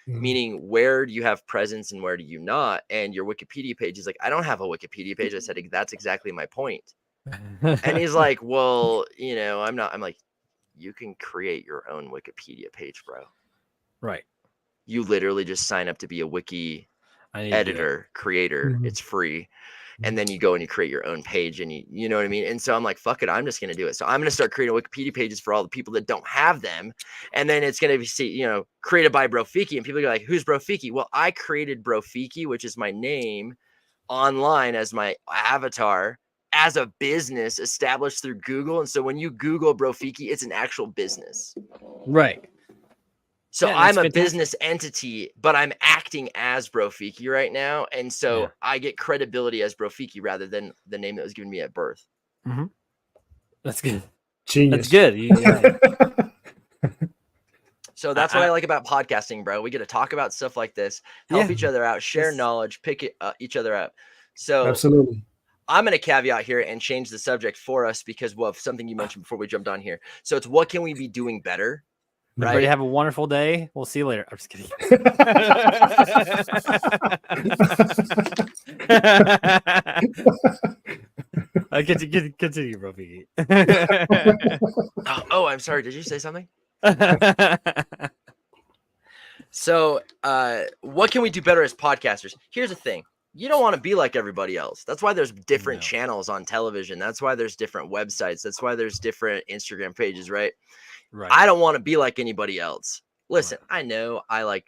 Mhm. Meaning, where do you have presence and where do you not? And your Wikipedia page is like, I don't have a Wikipedia page. I said, that's exactly my point. And he's like, well, I'm not. I'm like, you can create your own Wikipedia page, bro. Right. You literally just sign up to be a wiki I need to do it. editor, creator. Mhm. It's free. And then you go and you create your own page, and you know what I mean? And so I'm like, fuck it, I'm just going to do it. So I'm going to start creating Wikipedia pages for all the people that don't have them. And then it's going to be, created by Brofiki. And people are like, who's Brofiki? Well, I created Brofiki, which is my name, online as my avatar, as a business established through Google. And so when you Google Brofiki, it's an actual business. Right. So Yeah, I'm that's a fantastic. business entity, but I'm acting as Brofiki right now. And so I get credibility as Brofiki rather than the name that was given me at birth. That's good. Genius. That's good. Yeah. So that's what I like about podcasting, bro. We get to talk about stuff like this, help each other out, share knowledge, pick each other up. So Absolutely. I'm going to caveat here and change the subject for us because of something you mentioned before we jumped on here. So it's, what can we be doing better? Everybody Right. have a wonderful day. We'll see you later. I'm just kidding. Continue, Brofiki. Oh, I'm sorry. Did you say something? So what can we do better as podcasters? Here's the thing. You don't want to be like everybody else. That's why there's different channels on television. That's why there's different websites. That's why there's different Instagram pages, right? Right. I don't want to be like anybody else. Listen, I know I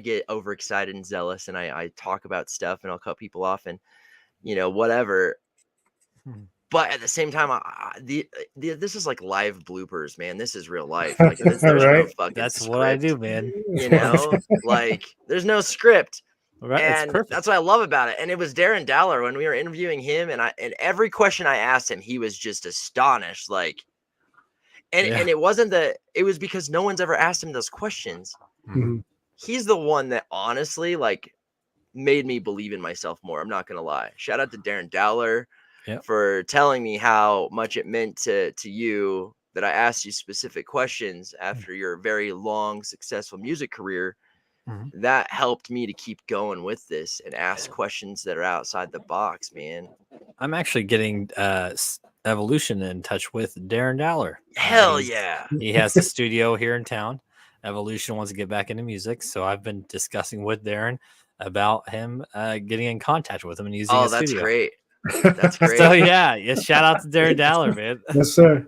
get overexcited and zealous, and I talk about stuff, and I'll cut people off, and whatever. But at the same time, this is like live bloopers, man. This is real life. Like there's no fucking That's script, what I do, man. Like there's no script. Right, And that's what I love about it. And it was Darren Dowler when we were interviewing him, and every question I asked him, he was just astonished. Like, and it wasn't it was because no one's ever asked him those questions. Mhm. He's the one that honestly made me believe in myself more. I'm not gonna lie. Shout out to Darren Dowler for telling me how much it meant to you that I asked you specific questions after your very long, successful music career. That helped me to keep going with this and ask questions that are outside the box, man. I'm actually getting Evolution in touch with Darren Dowler. Hell yeah. He has a studio here in town. Evolution wants to get back into music, so I've been discussing with Darren about him getting in contact with him and using his that's studio. great. That's great. So yeah, shout out to Darren Dowler, man. Yes, sir.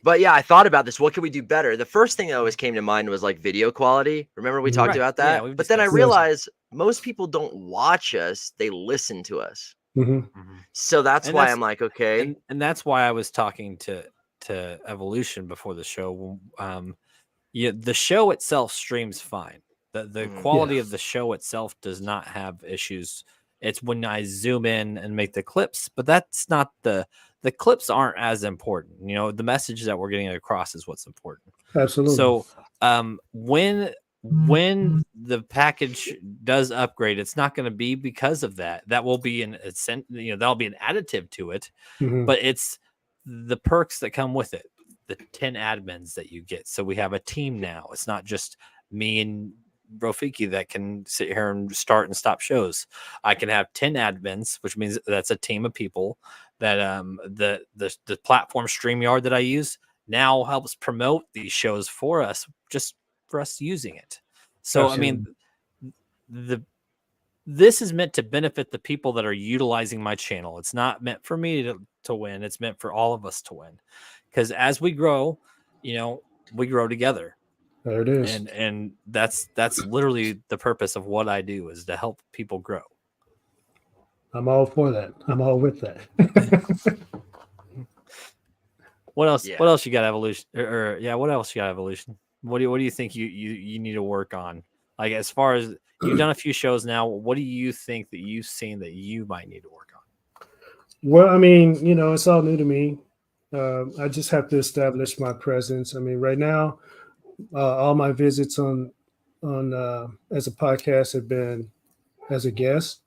But yeah, I thought about this. What can we do better? The first thing that always came to mind was like video quality. Remember we talked Right. about Yeah, that? we've But then I discussed that. realized most people don't watch us, they listen to us. Mhm. So that's And why that's- I'm like, okay. And that's why I was talking to Evolution before the show. The show itself streams fine. The quality of the show itself does not have issues. It's when I zoom in and make the clips, but that's not the clips aren't as important. You know, the message that we're getting across is what's important. Absolutely. So when the package does upgrade, it's not going to be because of that. That will be that'll be an additive to it, Mhm. but it's the perks that come with it. The 10 admins that you get. So we have a team now. It's not just me and Brofiki that can sit here and start and stop shows. I can have 10 admins, which means that's a team of people that the platform StreamYard that I use now helps promote these shows for us, just for us using it. So Absolutely. I mean, this is meant to benefit the people that are utilizing my channel. It's not meant for me to win. It's meant for all of us to win. Because as we grow, we grow together. There it is. And that's literally the purpose of what I do, is to help people grow. I'm all for that. I'm all with that. What else? Yeah. What else you got, Evolution? What else you got, Evolution? What do you think you need to work on? Like, as far as you've done a few shows now, what do you think that you've seen that you might need to work on? Well, I mean, it's all new to me. I just have to establish my presence. I mean, right now, all my visits on as a podcast have been as a guest.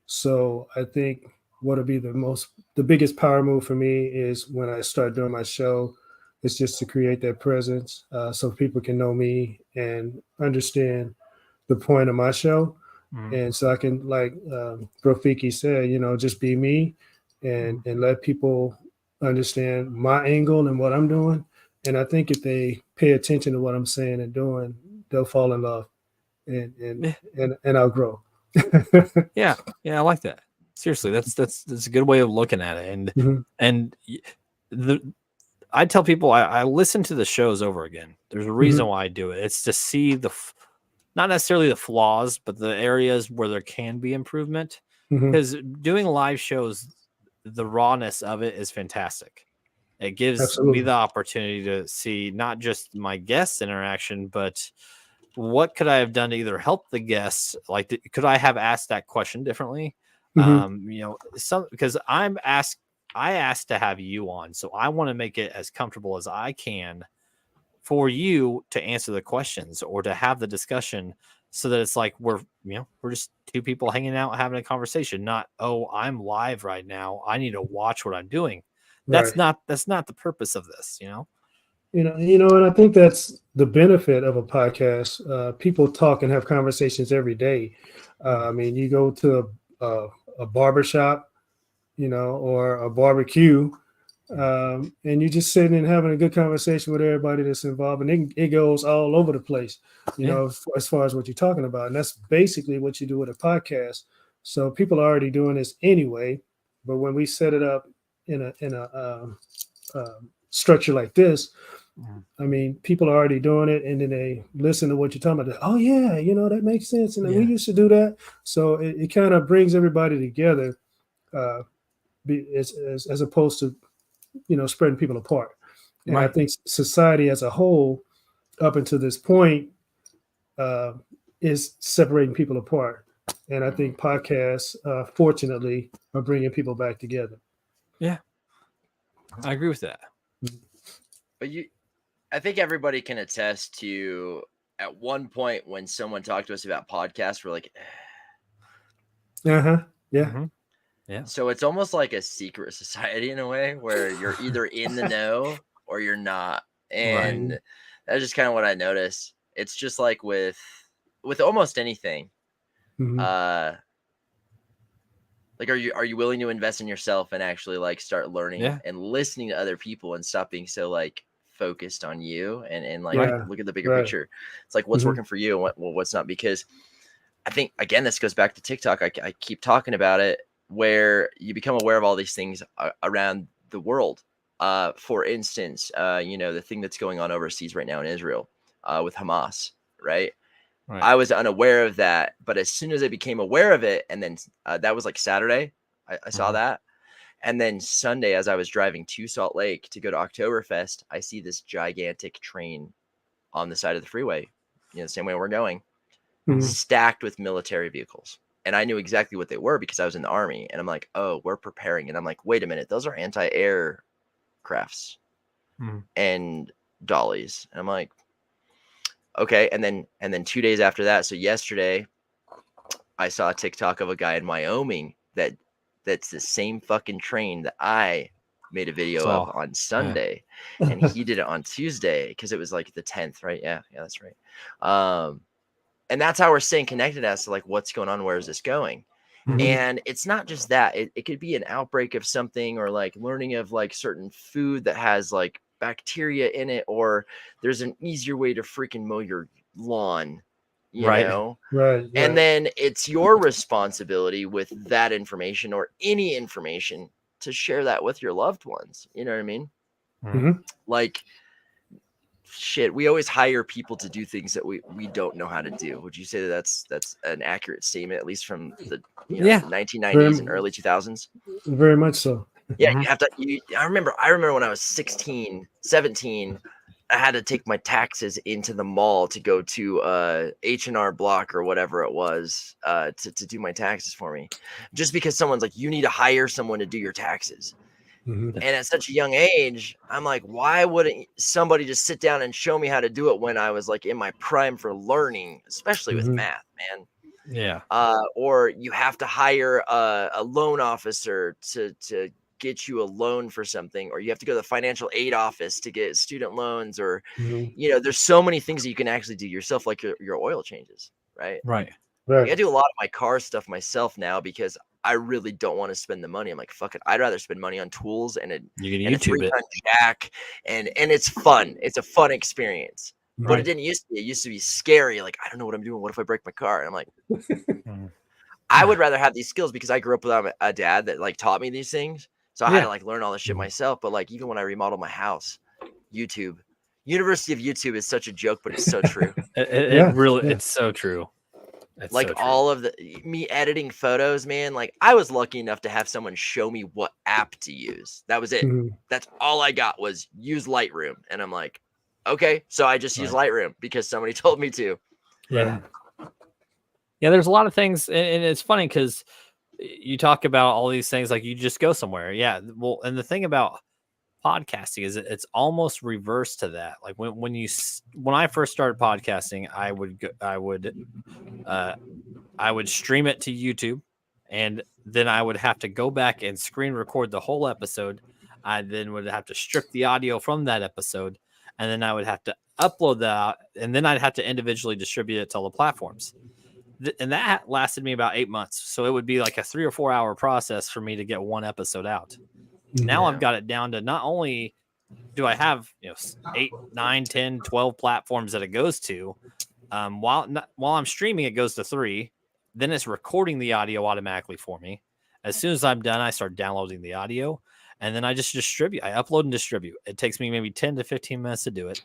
So I think what'll be the biggest power move for me is when I start doing my show, is just to create that presence, so people can know me and understand the point of my show. Mhm. And so I can, like Brofiki said, just be me and let people understand my angle and what I'm doing. And I think if they pay attention to what I'm saying and doing, they'll fall in love and I'll grow. Yeah, I like that. Seriously, that's a good way of looking at it. And Mhm. and I tell people I listen to the shows over again. There's a reason why I do it. It's to see not necessarily the flaws, but the areas where there can be improvement. Mhm. Because doing live shows, the rawness of it is fantastic. It gives Absolutely. me the opportunity to see not just my guest interaction, but what could I have done to either help the guests? Like, could I have asked that question differently? Because I asked to have you on, so I want to make it as comfortable as I can for you to answer the questions or to have the discussion, so that it's like we're just two people hanging out having a conversation, not, oh, I'm live right now, I need to watch what I'm doing. That's Right. not the purpose of this. And I think that's the benefit of a podcast. People talk and have conversations every day. I mean, you go to a barbershop, or a barbecue, and you're just sitting and having a good conversation with everybody that's involved, and it goes all over the place, as far as what you're talking about. And that's basically what you do with a podcast. So people are already doing this anyway, but when we set it up in a structure like this, I mean, people are already doing it, and then they listen to what you're talking about. Oh yeah, that makes sense, and we used to do that. So it kind of brings everybody together, as opposed to spreading people apart. And I think society as a whole, up until this point, is separating people apart. And I think podcasts, fortunately, are bringing people back together. Yeah, I agree with that. But I think everybody can attest to, at one point when someone talked to us about podcasts, we're like, Yeah. Yeah. So it's almost like a secret society in a way, where you're either in the know or you're not. And that's just kind of what I notice. It's just like with almost anything. Like, are you willing to invest in yourself and actually like start learning Yeah. and listening to other people and stop being so like focused on you and like Yeah, look at the bigger right. picture. It's like what's Mhm. working for you and what's not, because I think again this goes back to TikTok. I keep talking about it, where you become aware of all these things around the world. For instance, the thing that's going on overseas right now in Israel with Hamas, right? Right. I was unaware of that, but as soon as I became aware of it, and then that was like Saturday, I saw Mhm. that. And then Sunday, as I was driving to Salt Lake to go to Oktoberfest, I see this gigantic train on the side of the freeway, the same way we're going, Mhm. stacked with military vehicles. And I knew exactly what they were because I was in the Army. And I'm like, oh, we're preparing. And I'm like, wait a minute, those are anti-air crafts Mhm. and dollies. And I'm like, okay. And then 2 days after that, so yesterday, I saw a TikTok of a guy in Wyoming that's the same fucking train that I made a video of Saw. on Sunday, and he did it on Tuesday because it was like the 10th, right? Yeah, that's right. And that's how we're staying connected as to like what's going on, where is this going? Mhm. And it's not just that; it could be an outbreak of something, or like learning of like certain food that has like bacteria in it, or there's an easier way to freaking mow your lawn, Right. Right. and right. then it's your responsibility with that information or any information to share that with your loved ones. You know what I mean? Mhm. Like, shit, we always hire people to do things that we don't know how to do. Would you say that that's an accurate statement, at least from the Yeah. 1990s and early 2000s? Very much so. Yeah, Mhm. you have to. I remember when I was 16, 17, I had to take my taxes into the mall to go to H&R Block or whatever it was to do my taxes for me, just because someone's like, you need to hire someone to do your taxes. Mhm. And at such a young age, I'm like, why wouldn't somebody just sit down and show me how to do it when I was like in my prime for learning, especially with Mhm. math, man? Yeah. Or you have to hire a loan officer to get you a loan for something, or you have to go to the financial aid office to get student loans, or Mhm. there's so many things that you can actually do yourself, like your oil changes, right? Right. Like, I Right. do a lot of my car stuff myself now because I really don't want to spend the money. I'm like, fuck it, I'd rather spend money on tools and a You can and a YouTube it. 3-ton jack, and it's fun. It's a fun experience. But Right. it didn't used to be. It used to be scary. Like, I don't know what I'm doing. What if I break my car? And I'm like, Mhm. I would rather have these skills because I grew up with a dad that like taught me these things. So I had Yeah. to like learn all this shit Mhm. myself. But like even when I remodeled my house, YouTube, University of YouTube is such a joke, but it's so true. It Yeah, really, yeah. it's so true. It's Like so true. all of me editing photos, man. Like I was lucky enough to have someone show me what app to use. That was it. Mhm. That's all I got was use Lightroom. And I'm like, okay, so I just use Lightroom because somebody told me to. Yeah. Yeah. There's a lot of things, and it's funny because you talk about all these things like you just go somewhere. Yeah. Well, and the thing about podcasting is it's almost reverse to that. Like when I first started podcasting, I would stream it to YouTube, and then I would have to go back and screen record the whole episode. I then would have to strip the audio from that episode, and then I would have to upload that, and then I'd have to individually distribute it to all the platforms. And that lasted me about 8 months. So it would be like a 3 or 4 hour process for me to get one episode out. Now I've Yeah. got it down to not only do I have 8, 9, 10, 12 platforms that it goes to, while I'm streaming, it goes to 3. Then it's recording the audio automatically for me. As soon as I'm done, I start downloading the audio, and then I just distribute. I upload and distribute. It takes me maybe 10 to 15 minutes to do it,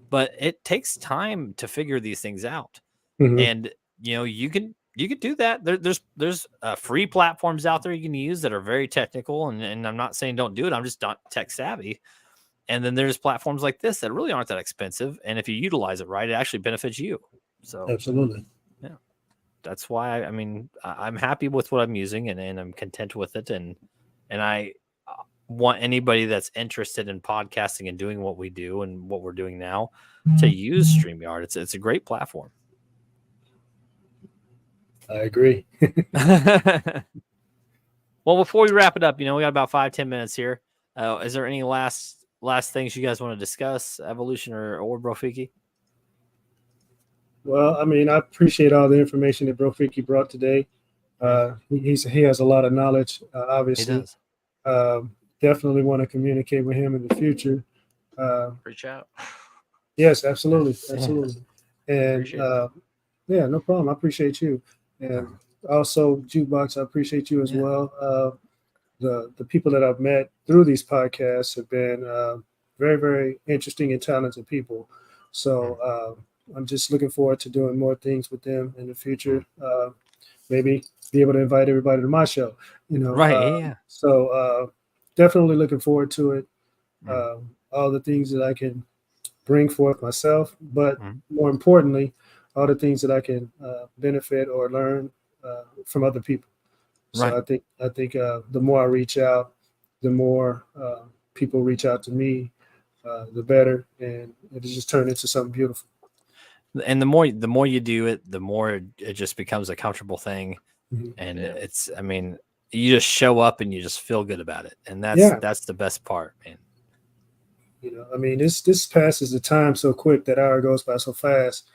but it takes time to figure these things out. Mhm. And you can do that. There's free platforms out there you can use that are very technical, and I'm not saying don't do it. I'm just not tech savvy. And then there's platforms like this that really aren't that expensive, and if you utilize it right, it actually benefits you. So Absolutely. yeah, that's why I'm happy with what I'm using, and I'm content with it, and I want anybody that's interested in podcasting and doing what we do and what we're doing now to use StreamYard. It's a great platform. I agree. Well, before we wrap it up, we got about 5-10 minutes here. Is there any last things you guys want to discuss, Evolution or Brofiki? Well, I mean, I appreciate all the information that Brofiki brought today. He has a lot of knowledge, He obviously. does. Definitely want to communicate with him in the future. Reach out. Yes, absolutely, Yeah. absolutely. And Appreciate it. yeah, no problem. I appreciate you, and also Jukebox. I appreciate you as Yeah. well. The people that I've met through these podcasts have been very, very interesting and talented people. So I'm just looking forward to doing more things with them in the future. Maybe be able to invite everybody to my show. Right. Yeah. So definitely looking forward to it. Mm. All the things that I can bring forth myself, but Mhm. more importantly, all the things that I can benefit or learn from other people. So Right. I think the more I reach out, the more people reach out to me, the better, and it just turned into something beautiful. And the more you do it, the more it just becomes a comfortable thing. Mhm. And Yeah. it's, I mean, you just show up and you just feel good about it. And Yeah, that's the best part, man. I mean, this passes the time so quick. That hour goes by so fast,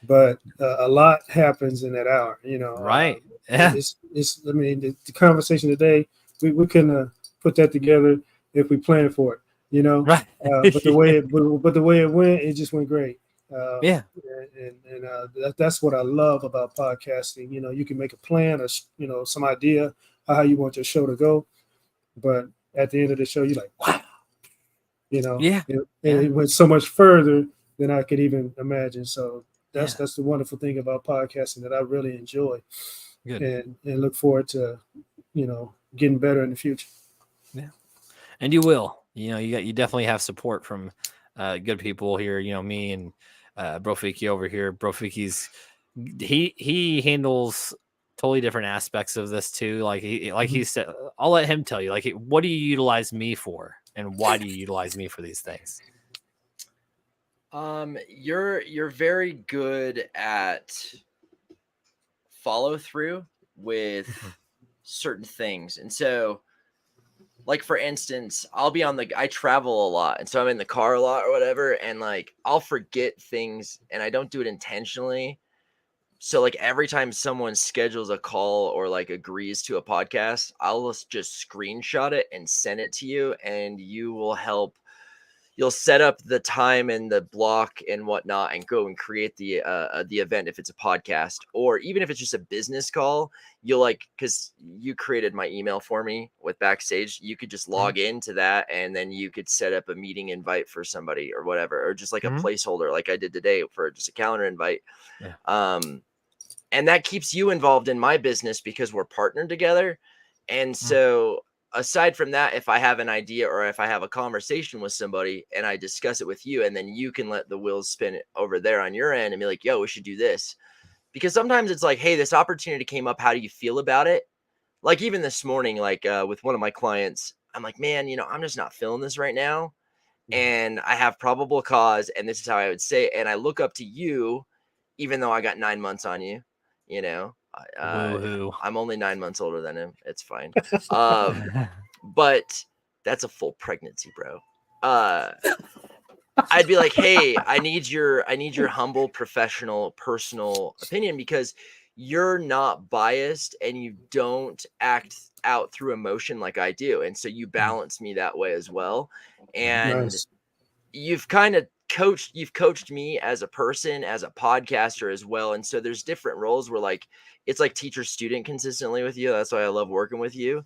but a lot happens in that hour. Right. Yeah. It's. I mean, the conversation today, we couldn't have put that together if we planned for it. Right. But the way it went, it just went great. Yeah. That's what I love about podcasting. You can make a plan or some idea of how you want your show to go, but at the end of the show, you're like, wow, Yeah. and Yeah. it went so much further than I could even imagine. So Yeah. that's the wonderful thing about podcasting that I really enjoy, Good. and look forward to getting better in the future. Yeah. And you will. You definitely have support from good people here. Me and Brofiki over here. Brofiki's he handles totally different aspects of this too. Like he said, I'll let him tell you. Like, what do you utilize me for, and why do you utilize me for these things? You're very good at follow through with certain things. And so, like, for instance, I travel a lot, and so I'm in the car a lot or whatever, and like I'll forget things and I don't do it intentionally. So like every time someone schedules a call or like agrees to a podcast, I'll just screenshot it and send it to you, and you'll set up the time and the block and whatnot and go and create the event if it's a podcast, or even if it's just a business call. You'll because you created my email for me with Backstage, you could just log into that and then you could set up a meeting invite for somebody or whatever, or just like a placeholder like I did today for just a calendar invite. Yeah. And that keeps you involved in my business because we're partnered together. And so aside from that, if I have an idea or if I have a conversation with somebody and I discuss it with you, and then you can let the wheels spin it over there on your end and be like, yo, we should do this. Because sometimes it's like, hey, this opportunity came up. How do you feel about it? Like even this morning, with one of my clients, I'm like, man, I'm just not feeling this right now. And I have probable cause. And this is how I would say it. And I look up to you, even though I got 9 months on you, you know, Woohoo. I'm only 9 months older than him. It's fine. But that's a full pregnancy, bro. I'd be like, hey, I need your humble, professional, personal opinion, because you're not biased and you don't act out through emotion like I do. And so you balance me that way as well. And Nice. you've coached me as a person, as a podcaster as well. And so there's different roles where it's like teacher student consistently with you. That's why I love working with you.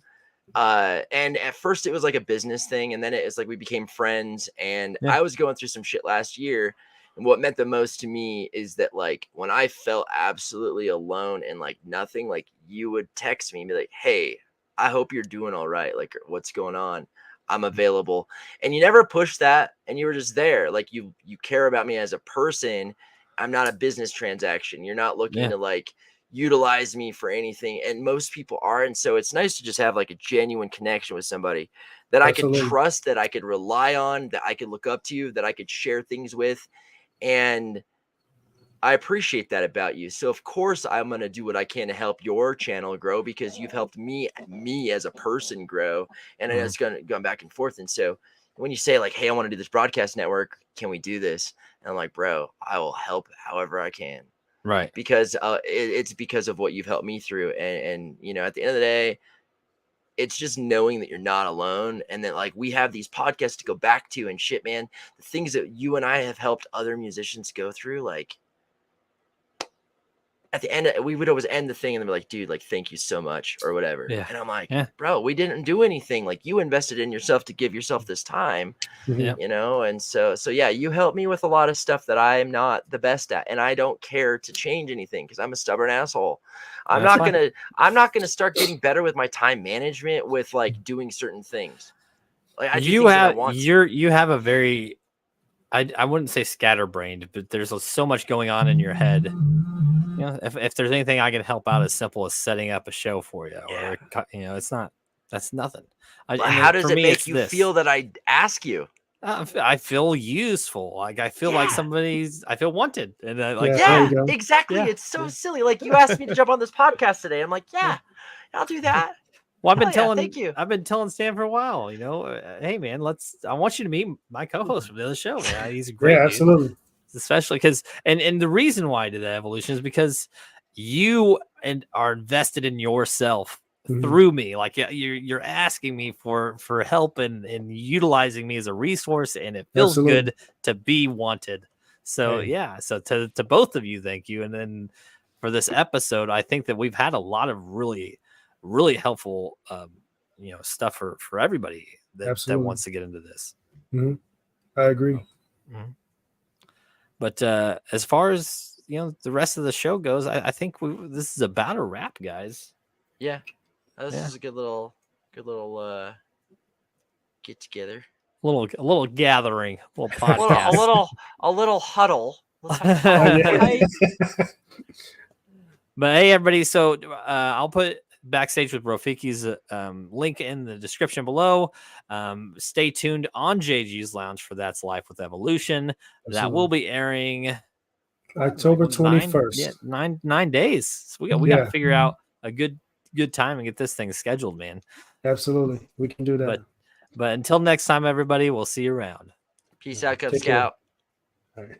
And at first it was like a business thing, and then it is like we became friends. And Yeah. I was going through some shit last year, and what meant the most to me is that when I felt absolutely alone and like nothing, like you would text me and be like, hey, I hope you're doing all right, like what's going on, I'm available. And you never pushed that, and you were just there. Like you care about me as a person. I'm not a business transaction. You're not looking to utilize me for anything, and most people are. And so it's nice to just have a genuine connection with somebody that I could Absolutely. trust, that I could rely on, that I could look up to, that I could share things with. And I appreciate that about you. So of course I'm going to do what I can to help your channel grow, because you've helped me as a person grow. And I know it's going back and forth. And so when you say hey, I want to do this broadcast network, can we do this? And I'm like, bro, I will help however I can. Right. because it's because of what you've helped me through. And you know, at the end of the day, it's just knowing that you're not alone, and that like we have these podcasts to go back to and shit, man. The things that you and I have helped other musicians go through, like at the end, we would always end the thing and then be like, dude, like, thank you so much or whatever. Yeah. And I'm like, Yeah. bro, we didn't do anything. Like, you invested in yourself to give yourself this time, Yeah. you know? And so yeah, you helped me with a lot of stuff that I'm not the best at. And I don't care to change anything because I'm a stubborn asshole. I'm That's not gonna start getting better with my time management with like doing certain things. Like I do You things that I have want. you have a very I wouldn't say scatterbrained, but there's so much going on in your head. You know, if there's anything I can help out, as simple as setting up a show for you, or you know, that's nothing. How does it make you this. feel that I ask you? I feel useful. Like I feel like I feel wanted, and like there you Yeah, go. exactly. Yeah, It's so silly. Like you asked me to jump on this podcast today. I'm like, yeah, I'll do that. Well, Thank you. I've been telling Stan for a while. You know, hey man, I want you to meet my co-host from the other show. Man. He's a great Yeah, dude. absolutely. Especially because and the reason why I did that evolution is because you are invested in yourself through me. Like you're asking me for help and utilizing me as a resource, and it feels good to be wanted. So so to both of you, thank you. And then for this episode, I think that we've had a lot of really helpful you know, stuff for everybody that wants to get into this. I agree. But as far as you know, the rest of the show goes, I think this is about a wrap, guys. Yeah, this is a good little get together. A little gathering, a little podcast, a little huddle. Let's But hey, everybody! So I'll put Backstage with Brofiki's link in the description below. Stay tuned on JG's Lounge for That's Life with Evolution. Absolutely. That will be airing October 21st. 9 days. So we got to figure out a good time and get this thing scheduled, man. Absolutely, we can do that. But until next time, everybody, we'll see you around. Peace out, Cub Scout. All right.